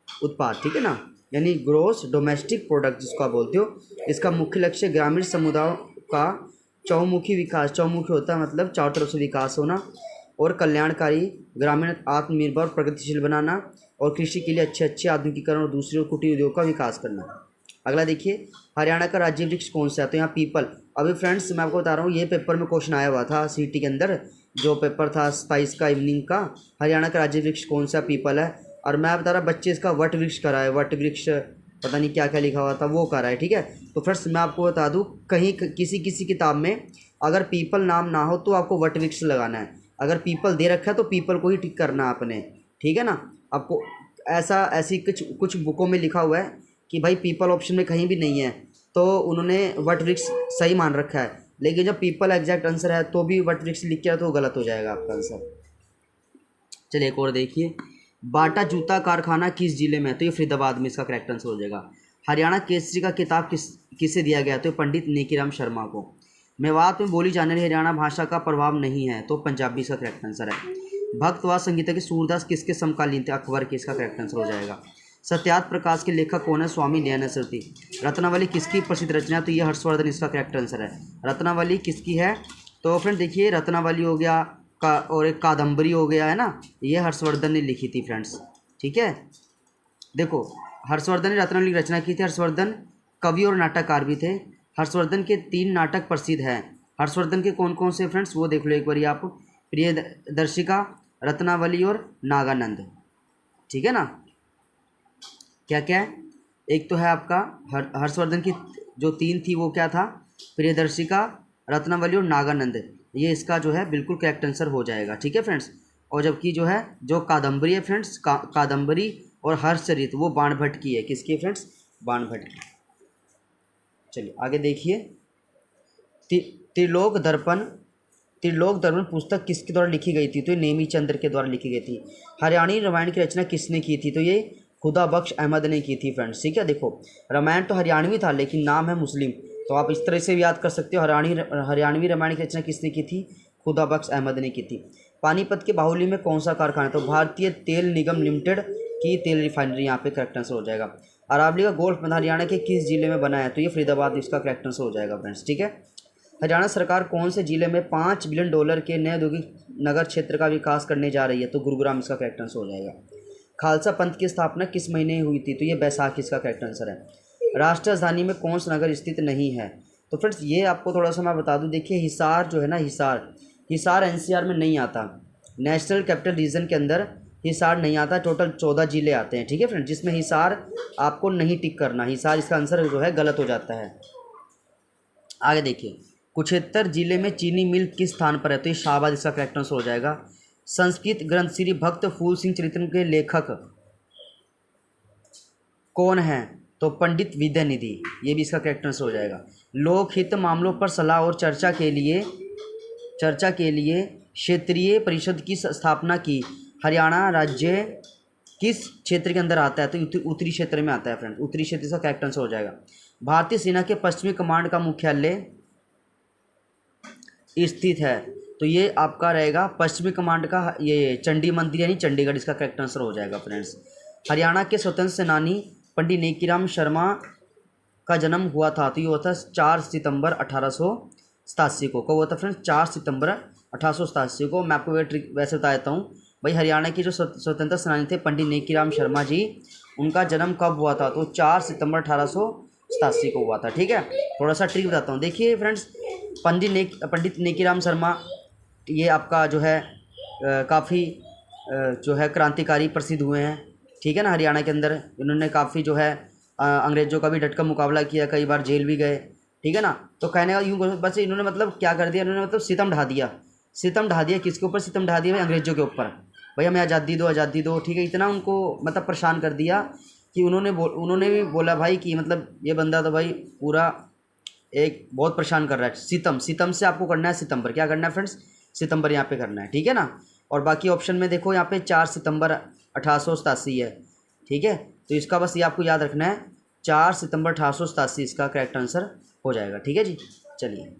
उत्पाद, ठीक है ना, यानी ग्रोस डोमेस्टिक प्रोडक्ट जिसको आप बोलते हो। इसका मुख्य लक्ष्य ग्रामीण समुदायों का चौमुखी विकास, चौमुखी होता है मतलब चारों तरफ से विकास होना, और कल्याणकारी, ग्रामीण आत्मनिर्भर प्रगतिशील बनाना, और कृषि के लिए अच्छे आधुनिकीकरण, और दूसरी ओर कुटीर उद्योग का विकास करना। अगला देखिए, हरियाणा का राज्य वृक्ष कौन सा है, तो यहाँ पीपल। अभी फ्रेंड्स मैं आपको बता रहा हूँ, ये पेपर में क्वेश्चन आया हुआ था सीटी के अंदर, जो पेपर था 27 का इवनिंग का, हरियाणा का राज्य वृक्ष कौन सा, पीपल है। और मैं बता रहा बच्चे इसका वट वृक्ष करा है, वट वृक्ष पता नहीं क्या क्या लिखा हुआ था वो करा है, ठीक है। तो फ्रेंड्स मैं आपको बता दूँ, कहीं किसी किताब में अगर पीपल नाम ना हो तो आपको वट वृक्ष लगाना है, अगर पीपल दे रखा है तो पीपल को ही टिक करना है आपने, ठीक है ना। आपको ऐसी कुछ बुकों में लिखा हुआ है कि भाई पीपल ऑप्शन में कहीं भी नहीं है, तो उन्होंने वट वृक्ष सही मान रखा है, लेकिन जब पीपल एग्जैक्ट आंसर है तो भी वट वृक्ष लिख के तो गलत हो जाएगा आपका आंसर। चलिए एक और देखिए, बाटा जूता कारखाना किस जिले में है, तो ये फरीदाबाद में इसका करेक्ट आंसर हो जाएगा। हरियाणा केसरी का किताब किसे दिया गया, तो पंडित नेकीराम शर्मा को। मेवात में बोली जाने वाली हरियाणा भाषा का प्रभाव नहीं है, तो पंजाबी इसका करेक्ट आंसर है। भक्त व संगीता के सूरदास किसके समकालीन थे, अकबर के, इसका करेक्ट आंसर हो जाएगा। सत्यार्थ प्रकाश के लेखक कौन है, स्वामी दयानंद सरस्वती। रत्नावली किसकी प्रसिद्ध रचना है, तो ये हर्षवर्धन इसका करेक्ट आंसर है। रत्नावली किसकी है, तो फ्रेंड देखिए रत्नावली हो गया का, और एक कादम्बरी हो गया है ना, ये हर्षवर्धन ने लिखी थी फ्रेंड्स, ठीक है। देखो हर्षवर्धन ने रत्नावली की रचना की थी। हर्षवर्धन कवि और नाटककार भी थे। हर्षवर्धन के 3 नाटक प्रसिद्ध हैं। हर्षवर्धन के कौन कौन से फ्रेंड्स वो देख लो एक बार आप, प्रियदर्शिका, रत्नावली और नागानंद, ठीक है ना। क्या क्या है, एक तो है आपका हर्षवर्धन की जो 3 थी वो क्या था, प्रियदर्शिका, रत्नावली और नागानंद, ये इसका जो है बिल्कुल करेक्ट आंसर हो जाएगा, ठीक है फ्रेंड्स। और जबकि जो है जो कादम्बरी है फ्रेंड्स, कादम्बरी और हर्षचरित वो बाणभट्ट की है, किसकी है फ्रेंड्स, बाणभट्ट की। चलिए आगे देखिए, त्रिलोक दर्पण पुस्तक किसके द्वारा लिखी गई थी, तो ये नेमी चंद्र के द्वारा लिखी गई थी। हरियाणी रामायण की रचना किसने की थी, तो ये खुदा बख्श अहमद ने की थी फ्रेंड्स, ठीक है। देखो रामायण तो हरियाणवी था लेकिन नाम है मुस्लिम, तो आप इस तरह से भी याद कर सकते हो। हरियाणवी रामायण की रचना किसने की थी, खुदा बख्श अहमद ने की थी। पानीपत के बाहुली में कौन सा कारखाना, तो भारतीय तेल निगम लिमिटेड की तेल रिफाइनरी, यहाँ पे करेक्ट आंसर हो जाएगा। अरावली का गोल्फ मैदान हरियाणा के किस जिले में बना है, तो ये फरीदाबाद, इसका करेक्ट आंसर हो जाएगा फ्रेंड्स, ठीक है। हरियाणा सरकार कौन से जिले में $5 बिलियन के नए औद्योगिक नगर क्षेत्र का विकास करने जा रही है, तो गुरुग्राम इसका करेक्ट आंसर हो जाएगा। खालसा पंथ की स्थापना किस महीने हुई थी, तो ये बैसाखी इसका करेक्ट आंसर है। राष्ट्रीय राजधानी में कौन सा नगर स्थित नहीं है, तो फ्रेंड्स ये आपको थोड़ा सा मैं बता दूं, देखिए हिसार जो है ना, हिसार एनसीआर में नहीं आता, नेशनल कैपिटल रीजन के अंदर हिसार नहीं आता। टोटल 14 जिले आते हैं, ठीक है फ्रेंड, जिसमें हिसार आपको नहीं टिक करना, हिसार इसका आंसर जो है गलत हो जाता है। आगे देखिए, कुरुक्षेत्र जिले में चीनी मिल किस स्थान पर है? तो ये शाहबाद इसका करेक्ट आंसर हो जाएगा। संस्कृत ग्रंथ श्री भक्त फूल सिंह चरित्र के लेखक कौन है? तो पंडित विद्यानिधि, ये भी इसका करेक्ट आंसर हो जाएगा। लोकहित मामलों पर सलाह और चर्चा के लिए क्षेत्रीय परिषद की स्थापना की। हरियाणा राज्य किस क्षेत्र के अंदर आता है? तो उत्तरी क्षेत्र में आता है फ्रेंड्स, उत्तरी क्षेत्र इसका करेक्ट आंसर हो जाएगा। भारतीय सेना के पश्चिमी कमांड का मुख्यालय स्थित है? तो ये आपका रहेगा पश्चिमी कमांड का ये चंडी मंदिर यानी चंडीगढ़, इसका करेक्ट आंसर हो जाएगा फ्रेंड्स। हरियाणा के स्वतंत्र सेनानी पंडित नेकीराम शर्मा का जन्म हुआ था? तो ये हुआ था 4 सितंबर 1887 को। कब हुआ था फ्रेंड्स? 4 सितंबर 1887 को। मैं आपको ट्रिक वैसे बता देता हूँ भाई, हरियाणा के जो स्वतंत्र सेनानी थे पंडित नेकीराम शर्मा जी, उनका जन्म कब हुआ था? तो 4 सितंबर 1887 को हुआ था। ठीक है, थोड़ा सा ट्रिक बताता हूँ। देखिए फ्रेंड्स, पंडित नेकीराम शर्मा ये आपका जो है काफ़ी जो है क्रांतिकारी प्रसिद्ध हुए हैं। ठीक है ना, हरियाणा के अंदर इन्होंने काफ़ी जो है अंग्रेज़ों का भी डट कर मुकाबला किया, कई बार जेल भी गए। ठीक है ना, तो कहने का यूँ बस इन्होंने मतलब क्या कर दिया, इन्होंने मतलब सितम ढा दिया। किसके ऊपर सितम ढा दिया भाई? अंग्रेज़ों के ऊपर। भाई हमें आज़ादी दो। ठीक है, इतना उनको मतलब परेशान कर दिया कि उन्होंने भी बोला भाई कि मतलब ये बंदा तो भाई पूरा एक बहुत परेशान कर रहा है। सितम से आपको करना है सितंबर, क्या करना है फ्रेंड्स? सितंबर यहाँ पे करना है। ठीक है ना, और बाकी ऑप्शन में देखो यहाँ पे 4 सितंबर 1887 है। ठीक है, तो इसका बस ये आपको याद रखना है, 4 सितंबर 1887 इसका करेक्ट आंसर हो जाएगा। ठीक है जी, चलिए।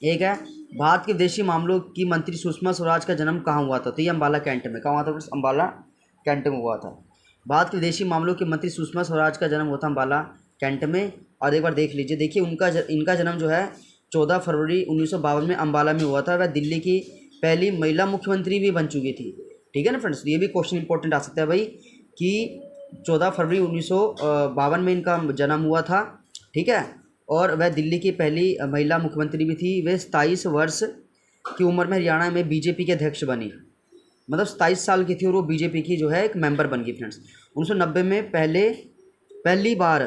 एक है भारत के विदेशी मामलों की मंत्री सुषमा स्वराज का जन्म कहाँ हुआ था? तो ये अम्बाला कैंट में। कहाँ हुआ था फ्रेंड्स? अम्बाला कैंट में हुआ था। भारत के विदेशी मामलों के मंत्री सुषमा स्वराज का जन्म हुआ था अम्बाला कैंट में। और एक बार देख लीजिए, देखिए इनका जन्म जो है 14 फरवरी 1952 में अम्बाला में हुआ था। वह दिल्ली की पहली महिला मुख्यमंत्री भी बन चुकी थी। ठीक है ना फ्रेंड्स, ये भी क्वेश्चन इंपॉर्टेंट आ सकता है भाई कि 14 फरवरी 1952 में इनका जन्म हुआ था। ठीक है, और वह दिल्ली की पहली महिला मुख्यमंत्री भी थी। वे 27 वर्ष की उम्र में हरियाणा में बीजेपी के अध्यक्ष बनी। मतलब 27 साल की थी और वो बीजेपी की जो है एक मेंबर बन गई फ्रेंड्स। 1990 में पहली बार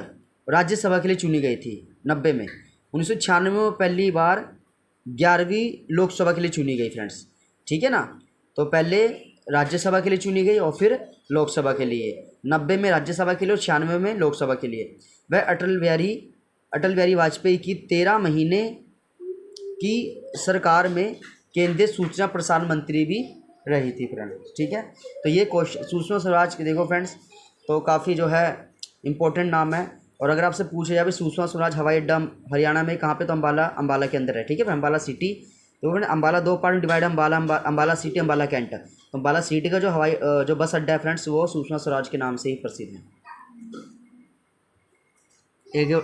राज्यसभा के लिए चुनी गई थी। 90 में 1996 में पहली बार 11वीं लोकसभा के लिए चुनी गई फ्रेंड्स। ठीक है ना, तो पहले राज्यसभा के लिए चुनी गई और फिर लोकसभा के लिए। 90 में राज्यसभा के लिए और 96 में लोकसभा के लिए। वह अटल बिहारी वाजपेयी की 13 महीने की सरकार में केंद्रीय सूचना प्रसारण मंत्री भी रही थी फ्रेंड्स। ठीक है, तो ये क्वेश्चन सुषमा स्वराज के देखो फ्रेंड्स, तो काफ़ी जो है इम्पोर्टेंट नाम है। और अगर आपसे पूछे जाए सुषमा स्वराज हवाई अड्डा हरियाणा में कहाँ पे? तो अम्बाला के अंदर है। ठीक है, अम्बाला सिटी। तो फ्रेंड अम्बाला 2 पार्ट में डिवाइड है, अम्बाला सिटी, अम्बाला कैंट। तो अम्बाला सिटी का जो बस अड्डा है फ्रेंड्स, वो सुषमा स्वराज के नाम से ही प्रसिद्ध है।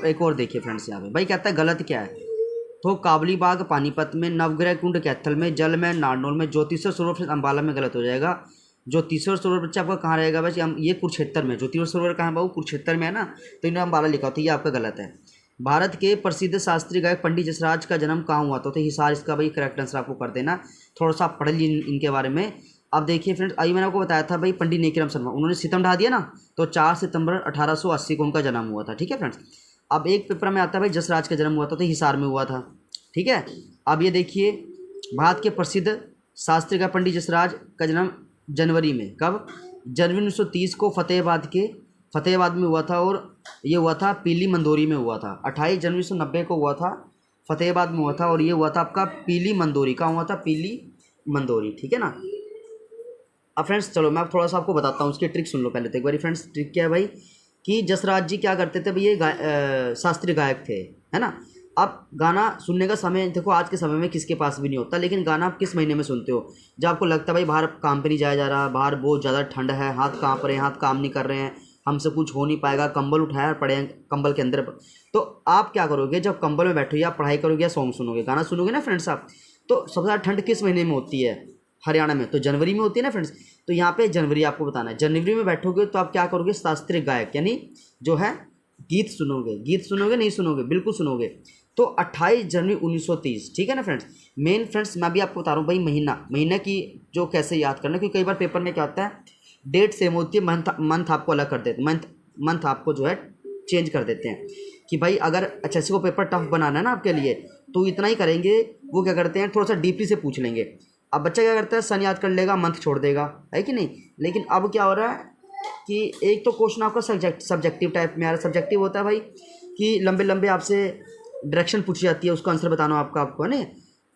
एक और देखिए फ्रेंड्स, यहाँ पे भाई कहता है गलत क्या है? तो काबली बाग पानीपत में, नवग्रह कुंड कैथल में, जल में नारनौल में, ज्योतिश्वर सरोवर अम्बाला में गलत हो जाएगा। ज्योतिश्वर सरोवर बच्चा आपका कहाँ रहेगा? बस ये कुरुक्षेत्र में। ज्योतिश्वर सरोवर कहाँ है बाबू? कुरुक्षेत्र में है ना, तो इन्होंने अम्बाला लिखा होता है, ये आपका गलत है। भारत के प्रसिद्ध शास्त्रीय गायक पंडित जसराज का जन्म कहाँ हुआ था? तो हिसार इसका भाई करेक्ट आंसर आपको कर देना। थोड़ा सा आप पढ़ लीजिए इनके बारे में। अब देखिए फ्रेंड्स, अभी मैंने आपको बताया था भाई पंडित नेकीराम शर्मा, उन्होंने सितम ढा दिया ना, तो 4 सितंबर 1880 को उनका जन्म हुआ था। ठीक है फ्रेंड्स, अब एक पेपर में आता है भाई जसराज का जन्म हुआ था, तो हिसार में हुआ था। ठीक है, अब ये देखिए भारत के प्रसिद्ध शास्त्रीय गायक पंडित जसराज का जन्म जनवरी में, कब? जनवरी 1930 को फतेहाबाद में हुआ था। और ये हुआ था पीली मंदोरी में हुआ था। 28 जनवरी 1990 को हुआ था, फतेहाबाद में हुआ था। और ये हुआ था आपका पीली मंदोरी का हुआ था, पीली मंदोरी। ठीक है ना। अब फ्रेंड्स चलो मैं थोड़ा सा आपको बताता हूँ, उसकी ट्रिक सुन लो पहले तो एक बारी फ्रेंड्स। ट्रिक क्या है भाई कि जसराज जी क्या करते थे भाई, ये शास्त्रीय गायक थे, है ना। अब गाना सुनने का समय देखो आज के समय में किसके पास भी नहीं होता, लेकिन गाना आप किस महीने में सुनते हो? जब आपको लगता है भाई बाहर काम पे नहीं जाया जा रहा, बाहर बहुत ज़्यादा ठंड है, हाथ काँप रहे हैं, हाथ काम नहीं कर रहे हैं, हमसे कुछ हो नहीं पाएगा, कंबल उठाया पड़े हैं कंबल के अंदर, तो आप क्या करोगे? जब कंबल में बैठो या पढ़ाई करोगे या सॉन्ग सुनोगे, गाना सुनोगे ना फ्रेंड्स आप, तो सबसे ज़्यादा ठंड किस महीने में होती है हरियाणा में? तो जनवरी में होती है ना फ्रेंड्स। तो यहाँ पे जनवरी आपको बताना है। जनवरी में बैठोगे तो आप क्या करोगे? शास्त्रीय गायक यानी जो है गीत सुनोगे नहीं सुनोगे? बिल्कुल सुनोगे। तो 28 जनवरी 1930, ठीक है ना फ्रेंड्स। मेन फ्रेंड्स मैं भी आपको बता रहा हूँ भाई महीना की जो कैसे याद करना, क्योंकि कई बार पेपर में क्या होता है डेट सेम होती है, मंथ आपको अलग कर देते हैं, मंथ आपको जो है चेंज कर देते हैं कि भाई अगर HSC को पेपर टफ बनाना है ना आपके लिए, तो इतना ही करेंगे। वो क्या करते हैं, थोड़ा सा डीपली से पूछ लेंगे। अब बच्चा क्या करता है, सन याद कर लेगा, मंथ छोड़ देगा, है कि नहीं। लेकिन अब क्या हो रहा है कि एक तो क्वेश्चन आपका सब्जेक्टिव टाइप में आ रहा है। सब्जेक्टिव होता है भाई कि लंबे लंबे आपसे डायरेक्शन पूछी जाती है, उसका आंसर बताना आपको है ना।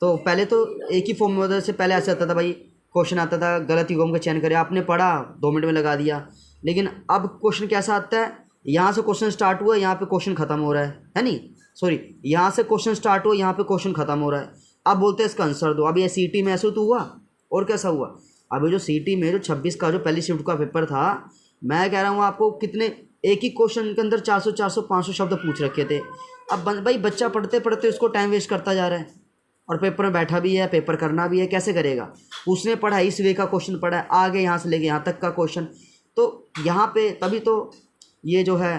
तो पहले तो एक ही फॉर्म में होता से पहले ऐसे आता था भाई, क्वेश्चन आता था गलत युग्म का चयन करें, आपने पढ़ा 2 मिनट में लगा दिया। लेकिन अब क्वेश्चन कैसा आता है, यहाँ से क्वेश्चन स्टार्ट हुआ, यहाँ पे क्वेश्चन खत्म हो रहा है नहीं, सॉरी, यहाँ से क्वेश्चन स्टार्ट हुआ, यहाँ पे क्वेश्चन खत्म हो रहा है। अब बोलते हैं इसका आंसर दो। अब ये सीटी में ऐसे तो हुआ, और कैसा हुआ। अभी जो सीटी में जो 26 का जो पहली शिफ्ट का पेपर था, मैं कह रहा हूँ आपको कितने, एक ही क्वेश्चन के अंदर 400 500 शब्द पूछ रखे थे। अब भाई बच्चा पढ़ते पढ़ते उसको टाइम वेस्ट करता जा रहा है, और पेपर में बैठा भी है, पेपर करना भी है, कैसे करेगा। उसने पढ़ा इस वे का क्वेश्चन पढ़ा है, आगे यहाँ से लेके यहाँ तक का क्वेश्चन, तो यहाँ पे तभी तो ये जो है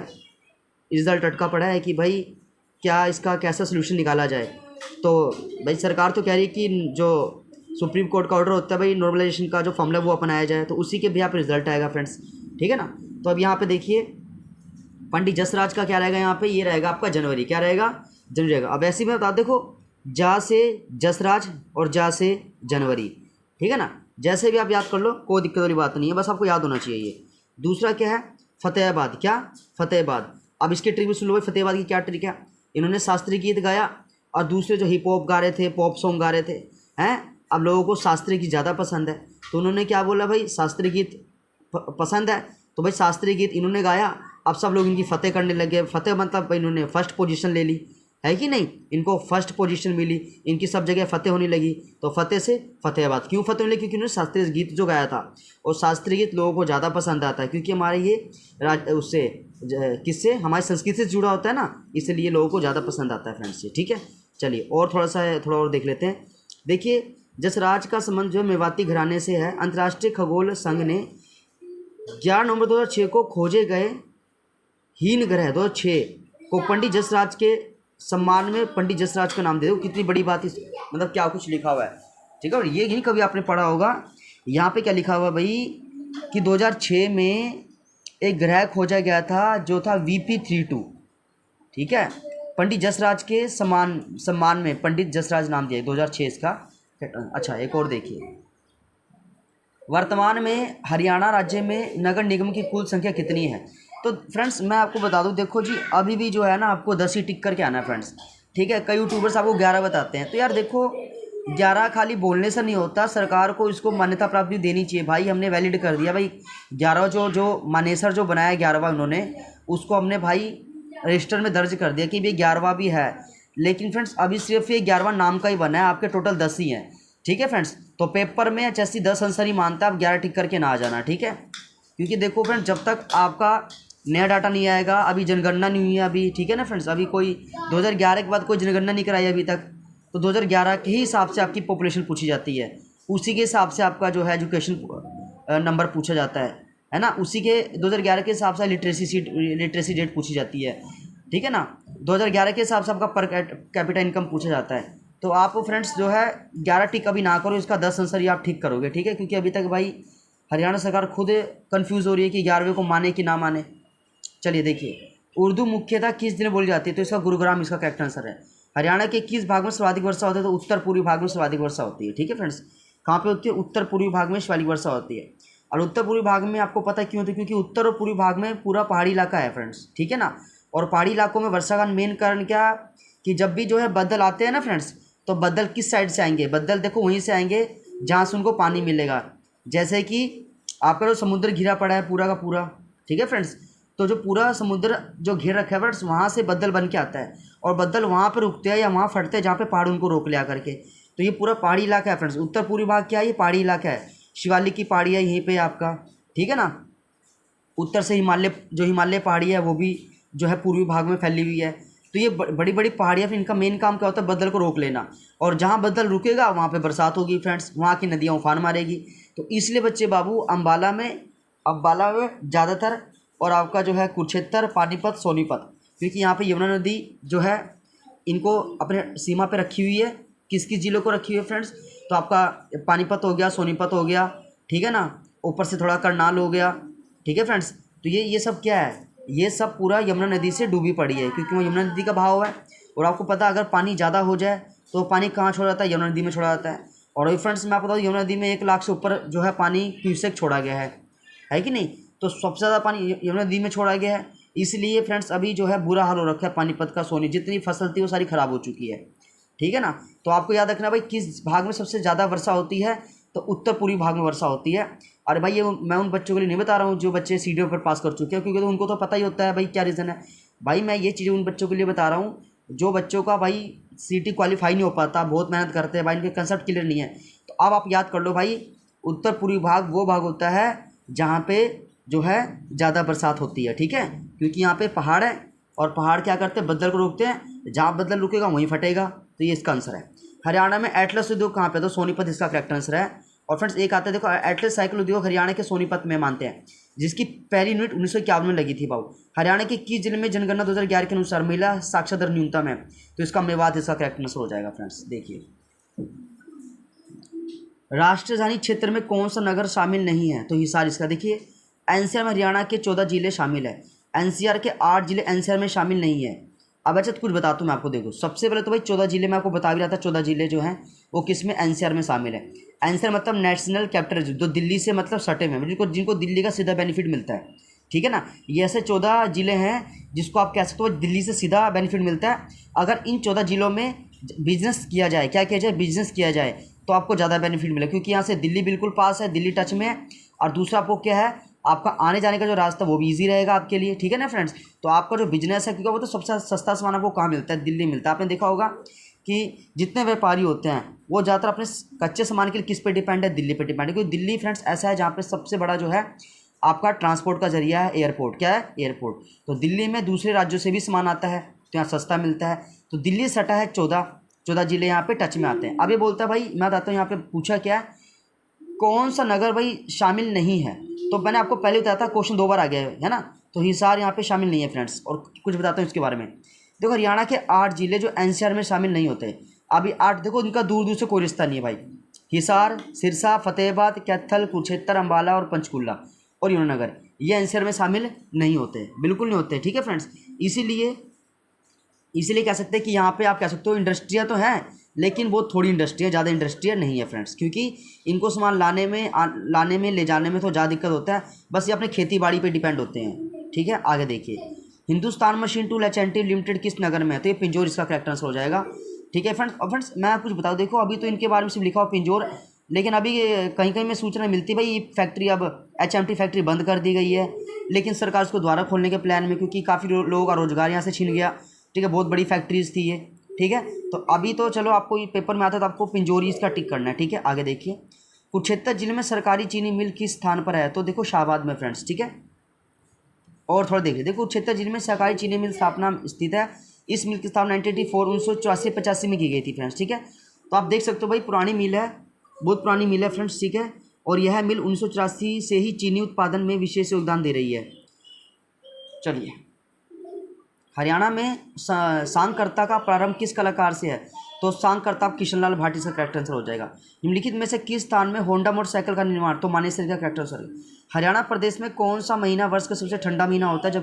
रिज़ल्ट अटका पड़ा है कि भाई क्या इसका कैसा सोल्यूशन निकाला जाए। तो भाई सरकार तो कह रही है कि जो सुप्रीम कोर्ट का ऑर्डर होता है भाई, नॉर्मलाइजेशन का जो फॉर्मूला वो अपनाया जाए, तो उसी के भी यहाँ पे रिजल्ट आएगा फ्रेंड्स, ठीक है ना। तो अब यहाँ पे देखिए पंडित जसराज का क्या रहेगा, यहाँ पे ये रहेगा आपका जनवरी, क्या रहेगा, जनवरी रहेगा। अब ऐसे में बता देखो, जा से जसराज और जा से जनवरी, ठीक है ना। जैसे भी आप याद कर लो, कोई दिक्कत वाली बात नहीं है, बस आपको याद होना चाहिए ये। दूसरा क्या है, फतेहाबाद, क्या फतेहाबाद। अब इसकी ट्रिक भी सुन लो भाई, फतेहाबाद की क्या ट्रिक है। इन्होंने शास्त्रीय गीत गाया, और दूसरे जो हिप हॉप गा रहे थे, पॉप सॉन्ग गा रहे थे, हैं। अब लोगों को शास्त्रीय गीत ज़्यादा पसंद है, तो उन्होंने क्या बोला भाई, शास्त्रीय गीत पसंद है, तो भाई शास्त्रीय गीत इन्होंने गाया। अब सब लोग इनकी फतेह करने लगे। फतेह मतलब भाई इन्होंने फर्स्ट पोजीशन ले ली, है कि नहीं, इनको फर्स्ट पोजीशन मिली, इनकी सब जगह फतेह होने लगी। तो फतेह से फतेहाबाद, क्यों फतेह होने लगी, क्योंकि उन्होंने शास्त्रीय गीत जो गाया था, और शास्त्रीय गीत लोगों को ज़्यादा पसंद आता है, क्योंकि हमारे ये उससे किससे, हमारी संस्कृति से जुड़ा होता है ना, इसलिए लोगों को ज़्यादा पसंद आता है फ्रेंड्स ये, ठीक है। चलिए और थोड़ा और देख लेते हैं। देखिए जसराज का संबंध जो मेवाती घराने से है। अंतर्राष्ट्रीय खगोल संघ ने 11 नवंबर 2006 को खोजे गए हीन ग्रह 2006 को पंडित जसराज के सम्मान में पंडित जसराज का नाम दे दो। कितनी बड़ी बात है, मतलब क्या कुछ लिखा हुआ है, ठीक है। और ये नहीं कभी आपने पढ़ा होगा, यहाँ पे क्या लिखा हुआ भाई कि 2006 में एक ग्रह खोजा गया था जो था VP32, ठीक है। पंडित जसराज के सम्मान में पंडित जसराज नाम दिया 2006 इसका। अच्छा एक और देखिए, वर्तमान में हरियाणा राज्य में नगर निगम की कुल संख्या कितनी है। तो फ्रेंड्स मैं आपको बता दूं, देखो जी अभी भी जो है ना आपको 10 ही टिक करके आना है फ्रेंड्स, ठीक है। कई यूट्यूबर्स आपको 11 बताते हैं, तो यार देखो 11 खाली बोलने से नहीं होता, सरकार को इसको मान्यता प्राप्ति देनी चाहिए भाई। हमने वैलिड कर दिया भाई 11 जो मानेसर जो बनाया 11वां उन्होंने, उसको हमने भाई रजिस्टर में दर्ज कर दिया कि भाई 11वां भी है। लेकिन फ्रेंड्स अभी सिर्फ ये 11वां नाम का ही बना है, आपके टोटल 10 ही हैं, ठीक है फ्रेंड्स। तो पेपर में HSC 10 आंसर ही मानता है, आप 11 टिक करके ना आ जाना, ठीक है। क्योंकि देखो फ्रेंड्स जब तक आपका नया डाटा नहीं आएगा, अभी जनगणना नहीं हुई है अभी, ठीक है ना फ्रेंड्स। अभी कोई 2011 के बाद कोई जनगणना नहीं कराई अभी तक, तो 2011 के ही हिसाब से आपकी पॉपुलेशन पूछी जाती है, उसी के हिसाब से आपका जो है एजुकेशन नंबर पूछा जाता है ना। उसी के 2011 के हिसाब से लिटरेसी रेट पूछी जाती है, ठीक है ना। 2011 के हिसाब से आपका पर कैपिटा इनकम पूछा जाता है। तो आप फ्रेंड्स जो है 11 टिक अभी ना करो, इसका 10 आंसर ही आप ठीक करोगे, ठीक है। क्योंकि अभी तक भाई हरियाणा सरकार खुद कंफ्यूज हो रही है कि 11वें को माने कि ना माने। चलिए देखिए, उर्दू मुख्यतः किस दिन बोली जाती है, तो इसका गुरुग्राम इसका करेक्ट आंसर है। हरियाणा के किस भाग में सर्वाधिक वर्षा होती है, तो उत्तर पूर्वी भाग में सर्वाधिक वर्षा होती है, ठीक है फ्रेंड्स। कहाँ पे होती है, उत्तर पूर्वी भाग में सर्वाधिक वर्षा होती है। और उत्तर पूर्वी भाग में आपको पता है क्यों होती है, क्योंकि उत्तर और पूर्वी भाग में पूरा पहाड़ी इलाका है फ्रेंड्स, ठीक है ना। और पहाड़ी इलाकों में वर्षा का मेन कारण क्या, कि जब भी जो है बादल आते हैं ना फ्रेंड्स, तो बादल किस साइड से आएंगे, बादल देखो वहीं से आएंगे जहाँ से उनको पानी मिलेगा। जैसे कि आपका जो समुद्र घिरा पड़ा है पूरा का पूरा, ठीक है फ्रेंड्स, तो जो पूरा समुद्र जो घेर रखा है फ्रेंड्स, वहाँ से बदल बन के आता है, और बदल वहाँ पर रुकते हैं या वहाँ फटते हैं जहाँ पे पहाड़ उनको रोक लिया करके। तो ये पूरा पहाड़ी इलाका है फ्रेंड्स। उत्तर पूर्वी भाग क्या है, ये पहाड़ी इलाका है, शिवालिक की पहाड़ी है यहीं पे आपका, ठीक है ना। उत्तर से हिमालय पहाड़ी है वो भी जो है पूर्वी भाग में फैली हुई है। तो ये बड़ी बड़ी पहाड़ियाँ, फिर इनका मेन काम क्या होता है, बदल को रोक लेना, और जहाँ बदल रुकेगा वहाँ पे बरसात होगी फ्रेंड्स, वहाँ की नदियाँ उफान मारेगी। तो इसलिए बच्चे बाबू अम्बाला में ज़्यादातर, और आपका जो है कुरुक्षेत्र, पानीपत, सोनीपत, क्योंकि यहाँ पे यमुना नदी जो है इनको अपने सीमा पे रखी हुई है। किस किस जिलों को रखी हुई है फ्रेंड्स, तो आपका पानीपत हो गया, सोनीपत हो गया, ठीक है ना, ऊपर से थोड़ा करनाल हो गया, ठीक है फ्रेंड्स। तो ये सब क्या है, ये सब पूरा यमुना नदी से डूबी पड़ी है, क्योंकि वो यमुना नदी का बहाव है। और आपको पता है अगर पानी ज़्यादा हो जाए तो पानी कहाँ छोड़ा जाता है, यमुना नदी में छोड़ा जाता है। और अभी फ्रेंड्स मैं आपको बताऊँ यमुना नदी में 1 लाख से ऊपर जो है पानी क्यूसेक छोड़ा गया है कि नहीं। तो सबसे ज़्यादा पानी यमुना नदी में छोड़ा गया है, इसलिए फ्रेंड्स अभी जो है बुरा हाल हो रखा है पानीपत का। सोनी जितनी फसल थी वो सारी ख़राब हो चुकी है, ठीक है ना। तो आपको याद रखना भाई किस भाग में सबसे ज़्यादा वर्षा होती है, तो उत्तर पूर्वी भाग में वर्षा होती है। और भाई ये मैं उन बच्चों के लिए नहीं बता रहा हूँ जो बच्चे सीडीओ पर पास कर चुके हैं, क्योंकि तो उनको तो पता ही होता है भाई क्या रीज़न है। भाई मैं ये चीज़ें उन बच्चों के लिए बता रहा हूँ जो बच्चों का भाई सीटी क्वालिफाई नहीं हो पाता, बहुत मेहनत करते हैं भाई, इनके कंसेप्ट क्लियर नहीं है। तो अब आप याद कर लो भाई, उत्तर पूर्वी भाग वो भाग होता है जहाँ पे जो है ज़्यादा बरसात होती है, ठीक है। क्योंकि यहाँ पे पहाड़ है और पहाड़ क्या करते हैं, बदल को रोकते हैं, जहाँ बदल रुकेगा वहीं फटेगा। तो ये इसका आंसर है। हरियाणा में एटलस उद्योग कहाँ पे, तो सोनीपत इसका करेक्ट आंसर है। और फ्रेंड्स एक आता है देखो, एटलस साइकिल उद्योग हरियाणा के सोनीपत में मानते हैं, जिसकी पहली यूनिट 1951 में लगी थी भाव। हरियाणा के किस जिले में जनगणना 2011 के अनुसार महिला साक्षरता दर न्यूनतम है, तो इसका मेवात इसका करेक्ट आंसर हो जाएगा। फ्रेंड्स देखिए, राष्ट्रीय राजधानी क्षेत्र में कौन सा नगर शामिल नहीं है, तो हिसार इसका। देखिए एनसीआर में हरियाणा के 14 जिले शामिल है, एनसीआर के 8 जिले एनसीआर में शामिल नहीं है। अब अच्छा तो कुछ बताता हूँ मैं आपको, देखो सबसे पहले तो भाई 14 जिले मैं आपको बता भी रहा था, 14 जिले जो हैं वो किस में, एनसीआर में शामिल है। एनसीआर मतलब नेशनल कैपिटल, जो दिल्ली से मतलब सटे में, जिनको दिल्ली का सीधा बेनिफिट मिलता है, ठीक है ना। ये ऐसे 14 जिले हैं जिसको आप कह सकते हो दिल्ली से सीधा बेनिफिट मिलता है। अगर इन 14 जिलों में बिजनेस किया जाए, क्या किया जाए, बिजनेस किया जाए, तो आपको ज़्यादा बेनिफिट मिलेगा, क्योंकि यहाँ से दिल्ली बिल्कुल पास है, दिल्ली टच में है। और दूसरा आपको क्या है, आपका आने जाने का जो रास्ता वो भी ईजी रहेगा आपके लिए, ठीक है ना फ्रेंड्स। तो आपका जो बिजनेस है, क्योंकि वो तो सबसे सस्ता सामान आपको कहाँ मिलता है, दिल्ली मिलता है। आपने देखा होगा कि जितने व्यापारी होते हैं वो ज़्यादातर अपने कच्चे सामान के लिए किस पे डिपेंड है, दिल्ली पे डिपेंड है। क्योंकि दिल्ली फ्रेंड्स ऐसा है जहाँ पे सबसे बड़ा जो है आपका ट्रांसपोर्ट का जरिया है एयरपोर्ट। क्या है, एयरपोर्ट। तो दिल्ली में दूसरे राज्यों से भी सामान आता है तो यहाँ सस्ता मिलता है। तो दिल्ली सटा है 14 जिले यहाँ पे टच में आते हैं। अब ये बोलता है भाई, मैं बताता हूँ यहाँ पे पूछा क्या है, कौन सा नगर भाई शामिल नहीं है। तो मैंने आपको पहले बताया था, क्वेश्चन 2 बार आ गया है ना। तो हिसार यहाँ पे शामिल नहीं है फ्रेंड्स। और कुछ बताता हूँ इसके बारे में। देखो हरियाणा के 8 जिले जो एनसीआर में शामिल नहीं होते, अभी 8 देखो, इनका दूर दूर से कोई रिश्ता नहीं है भाई। हिसार, सिरसा, फतेहाबाद, कैथल, कुरुक्षेत्र, अम्बाला और पंचकुला और यमुनानगर, ये एनसीआर में शामिल नहीं होते, बिल्कुल नहीं होते, ठीक है फ्रेंड्स। इसीलिए कह सकते हैं कि यहाँ पे आप कह सकते हो इंडस्ट्रियाँ तो हैं, लेकिन वो थोड़ी इंडस्ट्रियाँ, ज़्यादा इंडस्ट्रियाँ नहीं है फ्रेंड्स। क्योंकि इनको सामान लाने में ले जाने में तो ज़्यादा दिक्कत होता है, बस ये अपने खेती बाड़ी पे डिपेंड होते हैं, ठीक है। आगे देखिए, हिंदुस्तान मशीन टूल एचएनटी लिमिटेड किस नगर में है, तो ये पिंजौर इसका करेक्ट आंसर हो जाएगा, ठीक है फ्रेंड्स। और फ्रेंड्स मैं कुछ बताऊँ, देखो अभी तो इनके बारे में सिर्फ लिखा हो पिंजौर, लेकिन अभी कहीं कहीं में सूचना मिलती है भाई ये फैक्ट्री, अब एचएमटी फैक्ट्री बंद कर दी गई है, लेकिन सरकार उसको दोबारा खोलने के प्लान में, क्योंकि काफ़ी लोगों का रोजगार यहाँ से छिन गया, ठीक है। बहुत बड़ी फैक्ट्रीज थी ये, ठीक है। तो अभी तो चलो आपको ये पेपर में आता है तो आपको पिंजौरी इसका टिक करना है, ठीक है। आगे देखिए, कुरुक्षेत्र जिले में सरकारी चीनी मिल किस स्थान पर है, तो देखो शाहबाद में फ्रेंड्स, ठीक है। और थोड़ा देखिए, देखो कुरुक्षेत्र जिले में सरकारी चीनी मिल स्थापना स्थित है। इस मिल की स्थापना 1984 में की गई थी फ्रेंड्स, ठीक है। तो आप देख सकते हो भाई पुरानी मिल है, बहुत पुरानी मिल है फ्रेंड्स, ठीक है। और यह मिल 1984 से ही चीनी उत्पादन में विशेष योगदान दे रही है। चलिए, हरियाणा में सांगकर्ता का प्रारंभ किस कलाकार से है, तो सांगकर्ता किशनलाल भाटी से करेक्ट आंसर हो जाएगा। निम्नलिखित में से किस स्थान में होंडा मोटरसाइकिल का निर्माण, तो मानेसर का करेक्ट आंसर है। हरियाणा प्रदेश में कौन सा महीना वर्ष का सबसे ठंडा महीना होता है,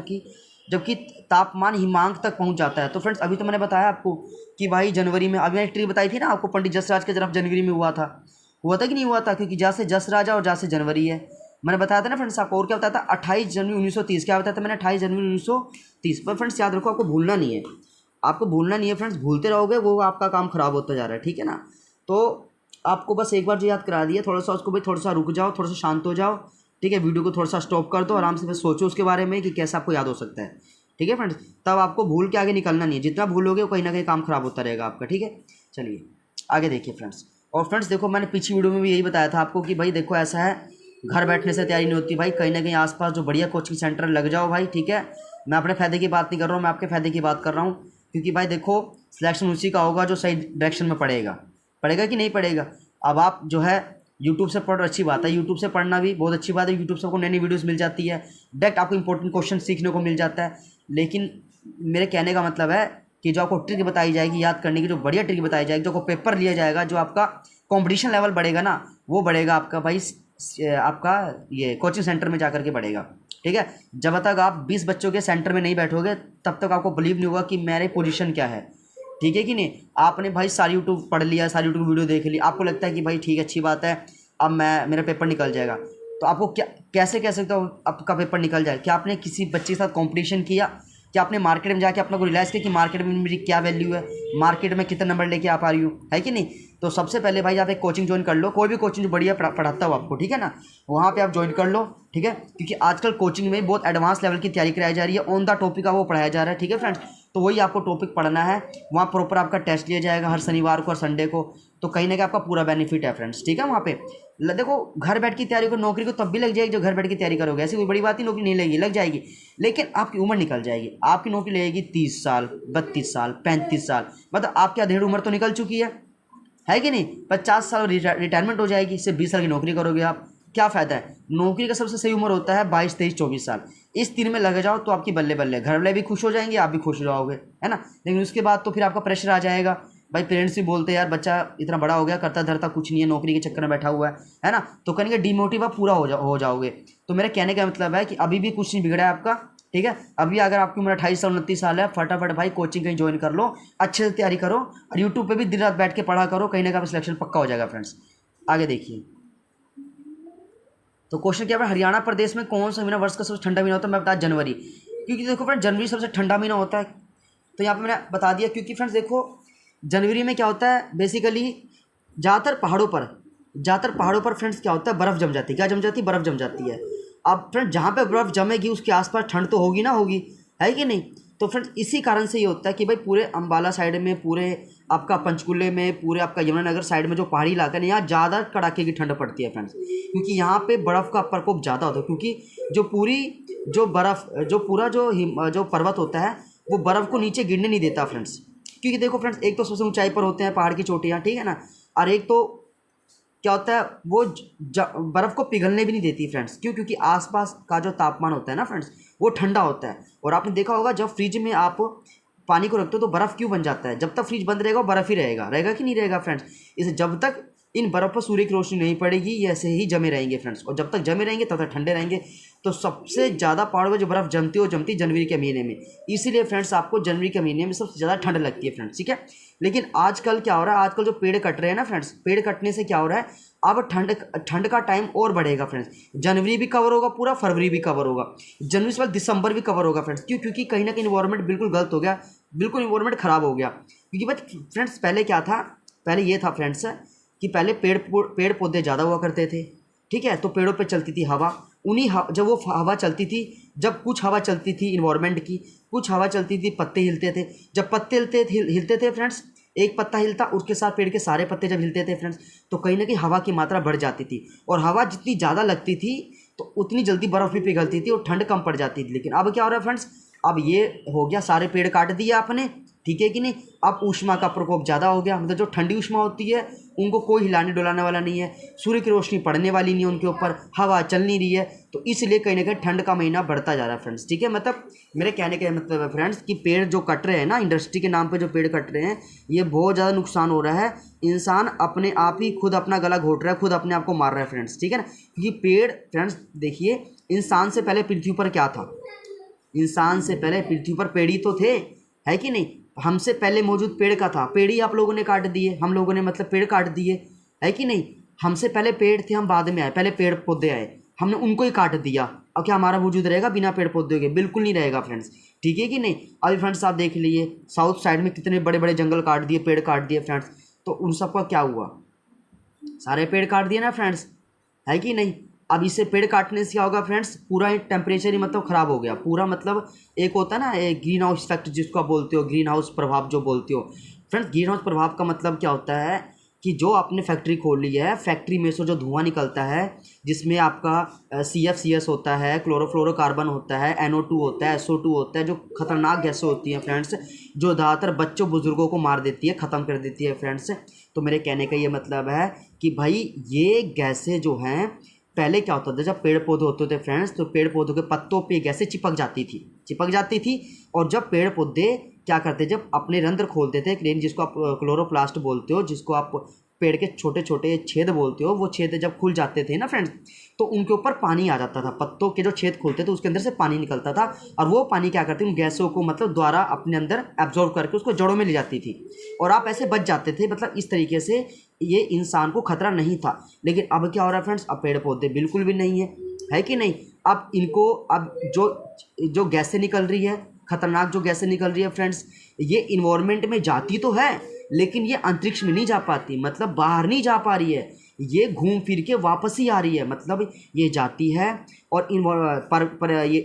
जबकि तापमान हिमांक तक पहुंच जाता है, तो फ्रेंड्स अभी तो मैंने बताया आपको कि भाई जनवरी में, अभी मैंने ट्रिक बताई थी ना आपको, पंडित जसराज के तरफ जनवरी में हुआ था कि नहीं हुआ था, क्योंकि जहाँ से जसराज और जहाँ से जनवरी है, मैंने बताया था ना फ्रेंड्स आपको। और क्या बताया था, 28 जनवरी 1930, क्या बताया था मैंने, 28 जनवरी 1930। पर फ्रेंड्स याद रखो, आपको भूलना नहीं है, आपको भूलना नहीं है फ्रेंड्स, भूलते रहोगे वो आपका काम खराब होता जा रहा है, ठीक है ना। तो आपको बस एक बार जो याद करा दिया, थोड़ा सा उसको भाई थोड़ा सा रुक जाओ, थोड़ा सा शांत हो जाओ, ठीक है। वीडियो को थोड़ा सा स्टॉप कर दो, आराम से बस सोचो उसके बारे में कि कैसे आपको याद हो सकता है, ठीक है फ्रेंड्स। तब आपको भूल के आगे निकलना नहीं है, जितना भूलोगे वो कहीं ना कहीं काम खराब होता रहेगा आपका, ठीक है। चलिए आगे देखिए फ्रेंड्स। और फ्रेंड्स देखो, मैंने पिछली वीडियो में भी यही बताया था आपको कि भाई देखो ऐसा है, घर बैठने से तैयारी नहीं होती भाई, कहीं ना कहीं आसपास जो बढ़िया कोचिंग सेंटर लग जाओ भाई, ठीक है। मैं अपने फ़ायदे की बात नहीं कर रहा हूँ, मैं आपके फ़ायदे की बात कर रहा हूँ, क्योंकि भाई देखो सिलेक्शन उसी का होगा जो सही डायरेक्शन में पड़ेगा कि नहीं पड़ेगा। अब आप जो है यूट्यूब से पढ़, अच्छी बात है, यूट्यूब से पढ़ना भी बहुत अच्छी बात है, यूट्यूब से आपको नई नई वीडियोस मिल जाती है, डायरेक्ट आपको इंपॉर्टेंट क्वेश्चन सीखने को मिल जाता है। लेकिन मेरे कहने का मतलब है कि जो आपको ट्रिक बताई जाएगी याद करने की, जो बढ़िया ट्रिक बताई जाएगी, जो आपको पेपर लिया जाएगा, जो आपका कॉम्पिटिशन लेवल बढ़ेगा ना, वो बढ़ेगा आपका भाई, आपका ये कोचिंग सेंटर में जाकर के बढ़ेगा, ठीक है। जब तक आप 20 बच्चों के सेंटर में नहीं बैठोगे तब तक आपको बिलीव नहीं होगा कि मेरी पोजीशन क्या है, ठीक है कि नहीं। आपने भाई सारी यूट्यूब पढ़ लिया, सारी यूट्यूब वीडियो देख ली, आपको लगता है कि भाई ठीक है अच्छी बात है, अब मेरा पेपर निकल जाएगा। तो आपको क्या कैसे कह सकते हो आपका पेपर निकल जाए? क्या आपने किसी बच्चे के साथ कंपटीशन किया? क्या आपने मार्केट में जाके अपना को रियलाइज़ किया कि मार्केट में मेरी क्या वैल्यू है, मार्केट में कितने नंबर लेके आ पा रही हूँ, है कि नहीं? तो सबसे पहले भाई आप एक कोचिंग ज्वाइन कर लो, कोई भी कोचिंग जो बढ़िया पढ़ाता हो आपको, ठीक है ना, वहाँ पे आप ज्वाइन कर लो, ठीक है। क्योंकि आजकल कोचिंग में बहुत एडवांस लेवल की तैयारी कराई जा रही है, ऑन द टॉपिक का वो पढ़ाया जा रहा है, ठीक है फ्रेंड्स। तो वही आपको टॉपिक पढ़ना है, वहाँ प्रॉपर आपका टेस्ट लिया जाएगा हर शनिवार को और संडे को। तो कहीं ना कहीं आपका पूरा बेनिफिट है फ्रेंड्स, ठीक है। वहाँ पे देखो घर बैठ की तैयारी को, नौकरी को तब भी लग जाएगी जो घर बैठ की तैयारी करोगे, ऐसी कोई बड़ी बात ही नौकरी नहीं लगेगी, लग जाएगी, लेकिन आपकी उम्र निकल जाएगी। आपकी नौकरी लगेगी 30 साल, 32 साल, 35 साल, मतलब आपकी आधेड़ उम्र तो निकल चुकी है कि नहीं। 50 साल रिटायरमेंट हो जाएगी, सिर्फ 20 साल की नौकरी करोगे आप, क्या फ़ायदा है? नौकरी का सबसे सही उम्र होता है 22, 23, 24 साल। इस 3 में लग जाओ तो आपकी बल्ले बल्ले, घर वाले भी खुश हो जाएंगे, आप भी खुश हो जाओगे, है ना। लेकिन उसके बाद तो फिर आपका प्रेशर आ जाएगा, भाई पेरेंट्स भी बोलते हैं यार बच्चा इतना बड़ा हो गया, करता धरता कुछ नहीं है, नौकरी के चक्कर में बैठा हुआ है ना। तो कहेंगे डीमोटिव आप पूरा हो जाओगे। तो मेरा कहने का मतलब है कि अभी भी कुछ नहीं बिगड़ा है आपका, ठीक है। अभी अगर आपकी उम्र 28 साल 29 साल है, फटाफट भाई कोचिंग कहीं ज्वाइन कर लो, अच्छे से तैयारी करो और यूट्यूब पे भी दिन रात बैठ के पढ़ा करो, कहीं ना कहीं सिलेक्शन पक्का हो जाएगा फ्रेंड्स। आगे देखिए, तो क्वेश्चन क्या है, हरियाणा प्रदेश में कौन सा महीना वर्ष का सबसे ठंडा महीना होता है? मैं बता जनवरी, क्योंकि देखो फ्रेंड्स जनवरी सबसे ठंडा महीना होता है। तो यहाँ पे मैंने बता दिया, क्योंकि फ्रेंड्स देखो जनवरी में क्या होता है, बेसिकली ज़्यादातर पहाड़ों पर फ्रेंड्स क्या होता है, बर्फ़ जम जाती है। क्या जम जाती है? बर्फ़ जम जाती है। अब फ्रेंड्स जहाँ पे बर्फ़ जमेगी उसके आसपास ठंड तो होगी ना, होगी, है कि नहीं। तो फ्रेंड्स इसी कारण से ये होता है कि भाई पूरे अम्बाला साइड में, पूरे आपका पंचकुले में, पूरे आपका यमुनानगर साइड में जो पहाड़ी इलाका है यहाँ ज़्यादा कड़ाके की ठंड पड़ती है फ्रेंड्स, क्योंकि यहाँ पे बर्फ़ का प्रकोप ज़्यादा होता है। क्योंकि जो पर्वत होता है वो बर्फ़ को नीचे गिरने नहीं देता फ्रेंड्स। क्योंकि देखो फ्रेंड्स एक तो सबसे ऊंचाई पर होते हैं पहाड़ की चोटियाँ, ठीक है ना, और एक तो क्या होता है वो बर्फ़ को पिघलने भी नहीं देती फ्रेंड्स। क्यों? क्योंकि आसपास का जो तापमान होता है ना फ्रेंड्स वो ठंडा होता है। और आपने देखा होगा जब फ्रिज में आप पानी को रखते हो तो बर्फ़ क्यों बन जाता है? जब तक फ्रिज बंद रहेगा वो बर्फ़ ही रहेगा कि नहीं रहेगा फ्रेंड्स। इसे जब तक इन बर्फ़ पर सूर्य की रोशनी नहीं पड़ेगी ये ऐसे ही जमे रहेंगे फ्रेंड्स, और जब तक जमे रहेंगे तब तक ठंडे रहेंगे। तो सबसे ज़्यादा पहाड़ों में जो बर्फ़ जमती है जनवरी के महीने में, इसीलिए फ्रेंड्स आपको जनवरी के महीने में सबसे ज़्यादा ठंड लगती है फ्रेंड्स, ठीक है। लेकिन आजकल क्या हो रहा है, आजकल जो पेड़ कट रहे हैं ना फ्रेंड्स, पेड़ कटने से क्या हो रहा है, अब ठंड का टाइम और बढ़ेगा फ्रेंड्स। जनवरी भी कवर होगा पूरा, फरवरी भी कवर होगा, जनवरी से बाद दिसंबर भी कवर होगा फ्रेंड्स। क्योंकि कहीं ना कहीं इन्वायरमेंट बिल्कुल गलत हो गया, बिल्कुल इन्वायरमेंट ख़राब हो गया। क्योंकि बस फ्रेंड्स पहले क्या था, पहले ये था फ्रेंड्स कि पहले पेड़ पौधे ज़्यादा हुआ करते थे, ठीक है। तो पेड़ों पे चलती थी हवा, जब वो हवा चलती थी, जब कुछ हवा चलती थी इन्वायरमेंट की, कुछ हवा चलती थी, पत्ते हिलते थे। जब पत्ते हिलते थे फ्रेंड्स, एक पत्ता हिलता उसके साथ पेड़ के सारे पत्ते जब हिलते थे फ्रेंड्स, तो कहीं ना कहीं हवा की मात्रा बढ़ जाती थी, और हवा जितनी ज़्यादा लगती थी तो उतनी जल्दी बर्फ़ भी पिघलती थी और ठंड कम पड़ जाती थी। लेकिन अब क्या हो रहा है फ्रेंड्स, अब ये हो गया, सारे पेड़ काट दिए आपने, ठीक है कि नहीं। अब ऊष्मा का प्रकोप ज़्यादा हो गया, मतलब जो ठंडी ऊष्मा होती है उनको कोई हिलाने डुलाने वाला नहीं है, सूर्य की रोशनी पड़ने वाली नहीं है उनके ऊपर, हवा चल नहीं रही है। तो इसलिए कहीं ना कहीं ठंड का महीना बढ़ता जा रहा है फ्रेंड्स, ठीक है। मतलब मेरे कहने का मतलब है फ्रेंड्स कि पेड़ जो कट रहे हैं ना, इंडस्ट्री के नाम पे जो पेड़ कट रहे हैं, ये बहुत ज़्यादा नुकसान हो रहा है। इंसान अपने आप ही खुद अपना गला घोट रहा है, खुद अपने आप को मार रहा है फ्रेंड्स, ठीक है ना। क्योंकि पेड़ फ्रेंड्स देखिए, इंसान से पहले पृथ्वी पर क्या था, इंसान से पहले पृथ्वी पर पेड़ ही तो थे, है कि नहीं। हमसे पहले मौजूद पेड़ का था, पेड़ ही आप लोगों ने काट दिए, हम लोगों ने मतलब पेड़ काट दिए, है कि नहीं। हमसे पहले पेड़ थे, हम बाद में आए, पहले पेड़ पौधे आए, हमने उनको ही काट दिया। अब क्या हमारा वजूद रहेगा बिना पेड़ पौधे के? बिल्कुल नहीं रहेगा फ्रेंड्स, ठीक है कि नहीं। अभी फ्रेंड्स आप देख लीजिए साउथ साइड में कितने बड़े बड़े जंगल काट दिए, पेड़ काट दिए फ्रेंड्स, तो उन सबका क्या हुआ, सारे पेड़ काट दिए ना फ्रेंड्स, है कि नहीं। अब इसे पेड़ काटने से क्या होगा फ्रेंड्स, पूरा टेम्परेचर ही मतलब ख़राब हो गया पूरा। मतलब एक होता है ना ग्रीन हाउस इफेक्ट जिसको आप बोलते हो, ग्रीन हाउस प्रभाव जो बोलते हो फ्रेंड्स। ग्रीन हाउस प्रभाव का मतलब क्या होता है कि जो आपने फैक्ट्री खोल ली है, फैक्ट्री में से जो धुआं निकलता है, जिसमें आपका CFCS होता है, क्लोरोफ्लोरोकार्बन होता है, NO2 होता है, SO2 होता है, जो खतरनाक गैसें होती हैं फ्रेंड्स, जो ज़्यादातर बच्चों बुजुर्गों को मार देती है, ख़त्म कर देती है फ्रेंड्स। तो मेरे कहने का ये मतलब है कि भाई ये गैसें जो हैं, पहले क्या होता था जब पेड़ पौधे होते थे फ्रेंड्स, तो पेड़ पौधों के पत्तों पे गैसें चिपक जाती थी। और जब पेड़ पौधे क्या करते, जब अपने रंध्र खोलते थे, जिसको आप क्लोरोप्लास्ट बोलते हो, जिसको आप पेड़ के छोटे छोटे छेद बोलते हो, वो छेद जब खुल जाते थे ना फ्रेंड्स, तो उनके ऊपर पानी आ जाता था। पत्तों के जो छेद खुलते थे उसके अंदर से पानी निकलता था, और वो पानी क्या करती उन गैसों को मतलब द्वारा अपने अंदर एब्जॉर्ब करके उसको जड़ों में ले जाती थी, और आप ऐसे बच जाते थे। मतलब इस तरीके से ये इंसान को खतरा नहीं था। लेकिन अब क्या हो रहा है फ्रेंड्स, अब पेड़ पौधे बिल्कुल भी नहीं है कि नहीं। अब इनको अब जो गैसें निकल रही है, खतरनाक जो गैसें निकल रही है फ्रेंड्स, ये इन्वायरमेंट में जाती तो है लेकिन ये अंतरिक्ष में नहीं जा पाती, मतलब बाहर नहीं जा पा रही है, ये घूम फिर के वापस ही आ रही है। मतलब ये जाती है और ये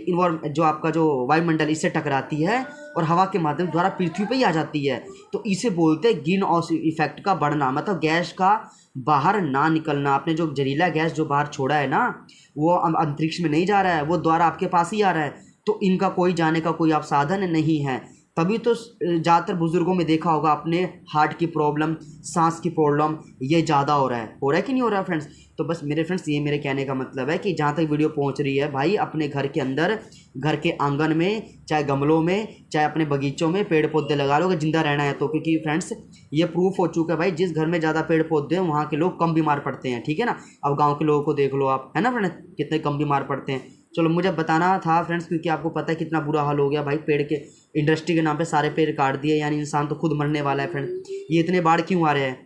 जो आपका जो वायुमंडल इससे टकराती है और हवा के माध्यम द्वारा पृथ्वी पे ही आ जाती है। तो इसे बोलते हैं ग्रीन हाउस इफेक्ट का बढ़ना, मतलब गैस का बाहर ना निकलना। आपने जो जहरीला गैस जो बाहर छोड़ा है ना, वो अंतरिक्ष में नहीं जा रहा है, वो द्वारा आपके पास ही आ रहा है। तो इनका कोई जाने का कोई आप साधन नहीं है। तभी तो ज़्यादातर बुजुर्गों में देखा होगा आपने, हार्ट की प्रॉब्लम, सांस की प्रॉब्लम ये ज़्यादा हो रहा है कि नहीं हो रहा है फ्रेंड्स। तो बस मेरे फ्रेंड्स ये मेरे कहने का मतलब है कि जहाँ तक वीडियो पहुँच रही है भाई, अपने घर के अंदर, घर के आंगन में, चाहे गमलों में, चाहे अपने बगीचों में पेड़ पौधे लगा लो अगर जिंदा रहना है तो। क्योंकि फ्रेंड्स ये प्रूफ हो चुका है भाई, जिस घर में ज़्यादा पेड़ पौधे हैं वहाँ के लोग कम बीमार पड़ते हैं, ठीक है ना। अब गाँव के लोगों को देख लो आप, है ना फ्रेंड्स, कितने कम बीमार पड़ते हैं। चलो मुझे बताना था फ्रेंड्स, क्योंकि आपको पता है कितना बुरा हाल हो गया भाई, पेड़ के इंडस्ट्री के नाम पे सारे पेड़ काट दिए, यानी इंसान तो खुद मरने वाला है फ्रेंड्स। ये इतने बाढ़ क्यों आ रहे हैं,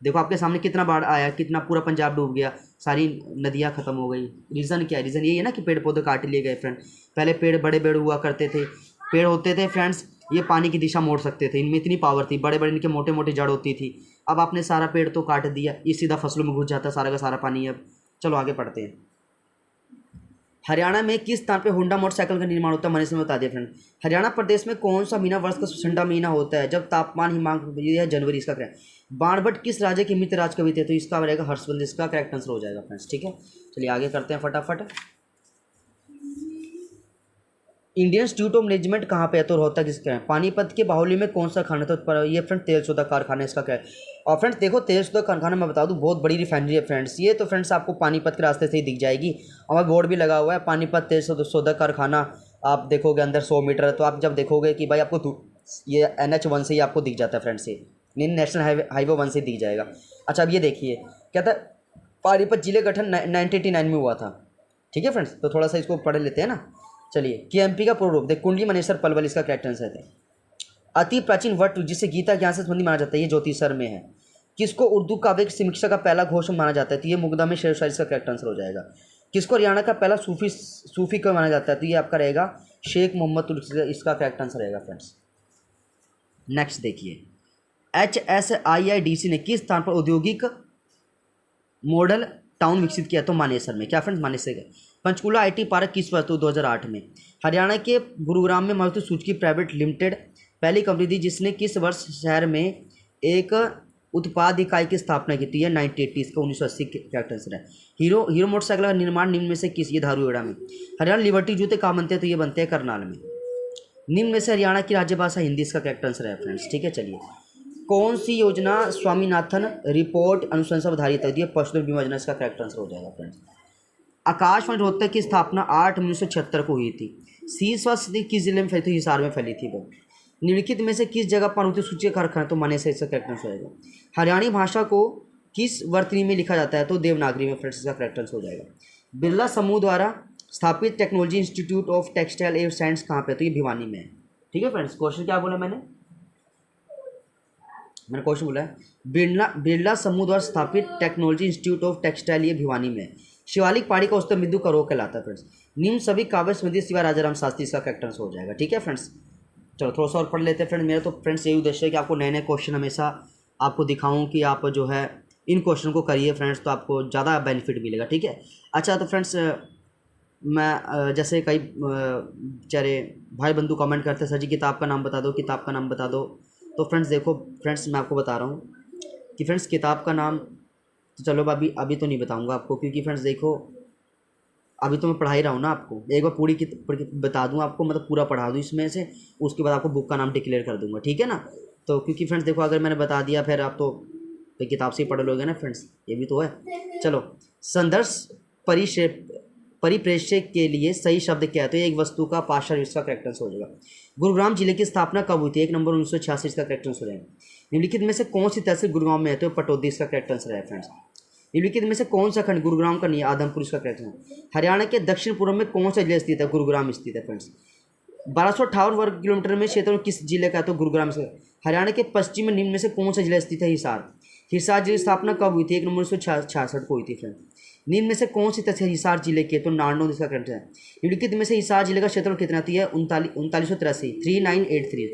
देखो आपके सामने कितना बाढ़ आया, कितना पूरा पंजाब डूब गया, सारी नदियाँ खत्म हो गई। रीज़न क्या है, रीज़न यही है ना कि पेड़ पौधे काट लिए गए फ्रेंड। पहले पेड़ बड़े पेड़ हुआ करते थे, पेड़ होते थे फ्रेंड्स, ये पानी की दिशा मोड़ सकते थे, इनमें इतनी पावर थी, बड़े बड़े इनके मोटे मोटे जड़ होती थी। अब आपने सारा पेड़ तो काट दिया, ये सीधा फसलों में घुस जाता सारा का सारा पानी। अब चलो आगे पढ़ते हैं। हरियाणा में किस स्थान पे होंडा मोटरसाइकिल का निर्माण होता है, मैंने इसमें बता दिया फ्रेंड। हरियाणा प्रदेश में कौन सा महीना वर्ष का ठंडा महीना होता है, जब तापमान हिमांक है जनवरी, इसका क्या है। बाणभट्ट किस राज्य के मित्र राज कवि थे, तो इसका रहेगा हर्षवर्धन, इसका करेक्ट आंसर हो जाएगा फ्रेंड्स, ठीक है। चलिए आगे करते हैं फटाफट। इंडियन इंस्टीट्यूट ऑफ मैनेजमेंट कहाँ पे है, तो रोहतक किसका है। पानीपत के बाहुली में कौन सा खाना था, तो ये फ्रेंड तेल शोधा कारखाना, इसका क्या है। और फ्रेंड्स देखो, तेल शोधा कारखाना मैं बता दूं बहुत बड़ी रिफाइनरी है फ्रेंड्स ये, तो फ्रेंड्स आपको पानीपत के रास्ते से ही दिख जाएगी, और बोर्ड भी लगा हुआ है पानीपत तेल शोधा कारखाना। आप देखोगे अंदर 100 मीटर, तो आप जब देखोगे कि भाई आपको ये NH1 से ही आपको दिख जाता है फ्रेंड्स, ये नेशनल हाईवे 1 से दिख जाएगा। अच्छा अब ये देखिए क्या था, पानीपत जिले गठन 1989 में हुआ था, ठीक है फ्रेंड्स, तो थोड़ा सा इसको पढ़ लेते हैं ना। चलिए KMP का पूर्ण रूप देख, कुंडली मनेसर पलवल, इसका करेक्ट आंसर है। अति प्राचीन वट जिसे गीता ज्ञान से संबंधी माना जाता है, ये ज्योतिषर में है। किसको उर्दू काव्य की समीक्षा का पहला घोष माना जाता है, तो ये मुग्धा में शेर शायरी, इसका करेक्ट आंसर हो जाएगा। किसको हरियाणा का पहला सूफी को माना जाता है, तो ये आपका रहेगा शेख मोहम्मद तुलसी, इसका करेक्ट आंसर रहेगा फ्रेंड्स। नेक्स्ट देखिए, HSIIDC ने किस स्थान पर औद्योगिक मॉडल टाउन विकसित किया, तो मानेसर में। क्या friends, Manesar. Panchkula IT park किस वर्ष, तो 2008 में। हरियाणा के गुरुग्राम में मारुति सुजुकी प्राइवेट लिमिटेड पहली कंपनी थी जिसने किस वर्ष शहर में एक उत्पाद इकाई की स्थापना की थी, है 1980, इसका 1980 करेक्ट आंसर है। हीरो मोटरसाइकिल का निर्माण निम्न में से किस, ये धारूहेड़ा में। हरियाणा लिबर्टी जूते कहाँ बनते हैं, तो ये बनते हैं करनाल में। निम्न में से हरियाणा की राज्य भाषा हिंदी, इसका करेक्ट आंसर है फ्रेंड्स, ठीक है। चलिए, कौन सी योजना स्वामीनाथन रिपोर्ट अनुशंसा आधारित है, ये पशुधन बीमा योजना, इसका करेक्ट आंसर हो जाएगा फ्रेंड्स। आकाशवाणी रोहतक की स्थापना 8 मई 1976 को हुई थी। शीर्षवा किस जिले में फैली थी, हिसार में फैली थी वो। निम्नलिखित में से किस जगह पर सूची कारखाना, तो माने से इसका करेक्ट आंसर होगा। हरियाणी भाषा को किस वर्तनी में लिखा जाता है, तो देवनागरी में फ्रेंड्स, इसका करेक्ट आंसर हो जाएगा। बिरला समूह द्वारा स्थापित टेक्नोलॉजी इंस्टीट्यूट ऑफ टेक्सटाइल एवं साइंस कहाँ पे, तो ये भिवानी में है, ठीक है फ्रेंड्स। क्वेश्चन क्या बोला मैंने क्वेश्चन बोला है बिरला समूह द्वारा स्थापित टेक्नोलॉजी इंस्टीट्यूट ऑफ टेक्सटाइल, ये भिवानी में है। शिवालिक पहाड़ी का उच्चतम बिंदु करोड़ कहलाता है फ्रेंड्स। निम्न सभी काव्य संबंधी सिवाय राजाराम शास्त्री, इसका करेक्ट आंसर हो जाएगा, ठीक है फ्रेंड्स। चलो थोड़ा सा और पढ़ लेते हैं फ्रेंड्स। मेरा तो फ्रेंड्स यही उद्देश्य है कि आपको नए नए क्वेश्चन हमेशा आपको दिखाऊं कि आप जो है इन क्वेश्चन को करिए फ्रेंड्स, तो आपको ज़्यादा बेनिफिट मिलेगा, ठीक है। अच्छा तो फ्रेंड्स मैं जैसे कई बेचारे भाई बंधु कमेंट करते हैं, सर जी किताब का नाम बता दो, किताब का नाम बता दो। तो फ्रेंड्स देखो फ्रेंड्स, मैं आपको बता रहा हूँ कि फ्रेंड्स किताब का नाम तो चलो अभी तो नहीं बताऊंगा आपको, क्योंकि फ्रेंड्स देखो अभी तो मैं पढ़ा ही रहा हूँ ना आपको। एक बार पूरी बता दूँ आपको, मतलब पूरा पढ़ा दूँ इसमें से, उसके बाद आपको बुक का नाम डिक्लेयर कर दूंगा, ठीक है ना। तो क्योंकि फ्रेंड्स देखो अगर मैंने बता दिया फिर आप तो किताब से ही पढ़ लोगे ना फ्रेंड्स, ये भी तो है। चलो, संघर्ष परिप्रेक्ष्य के लिए सही शब्द क्या है? तो ये एक वस्तु का पार्श्व, इसका करेक्ट आंसर हो जाएगा। गुरुग्राम जिले की स्थापना कब हुई थी? 1 नंबर 1986, इसका करेक्ट आंसर है। निम्नलिखित में से कौन सी तहसील गुरुग्राम में है? तो पटौदी, इसका करेक्ट आंसर है फ्रेंड्स। निम्नलिखित में से कौन सा खंड गुरुग्राम का नहीं है? आदमपुर, इसका करेक्ट आंसर। हरियाणा के दक्षिण पूर्व में कौन सा जिला स्थित है? गुरुग्राम स्थित है फ्रेंड्स। 1258 वर्ग किलोमीटर में क्षेत्र किस जिले का है? तो गुरुग्राम से। हरियाणा के पश्चिम में निम्न में से कौन सा जिला स्थित है? हिसार। हिसार जिले की स्थापना कब हुई थी? 1 नंबर 1966 को हुई थी फ्रेंड। निम्न में से कौन सी तहसील हिसार जिले के? तो नारनौल, इसका करेक्ट है। निम्नलिखित में से हिसार जिले का क्षेत्रफल कितना आती है? 3983, 3983।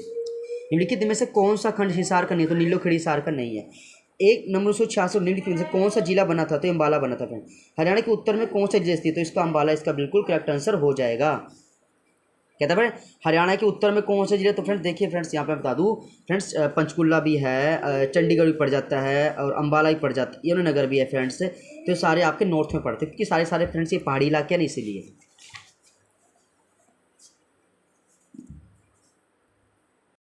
निम्नलिखित में से कौन सा खंड हिसार का नहीं? तो नीलोखेड़ी हिसार का नहीं है। 1 नंबर 1966 निम्नलिखित में से कौन सा जिला बना था? तो अम्बाला बना था फ्रेंड। हरियाणा के उत्तर में कौन सा जिला स्थित? तो इसका अम्बाला, इसका बिल्कुल करेक्ट आंसर हो जाएगा। कहता है हरियाणा के उत्तर में कौन सा जिला? तो फ्रेंड्स देखिए फ्रेंड्स, यहाँ पे बता दूँ फ्रेंड्स, पंचकुला भी है, चंडीगढ़ भी पड़ जाता है और अम्बाला भी पड़ जाता है, यमुनानगर भी है फ्रेंड्स। तो सारे आपके नॉर्थ में पड़ते हैं, क्योंकि सारे फ्रेंड्स ये पहाड़ी इलाके हैं ना, इसीलिए।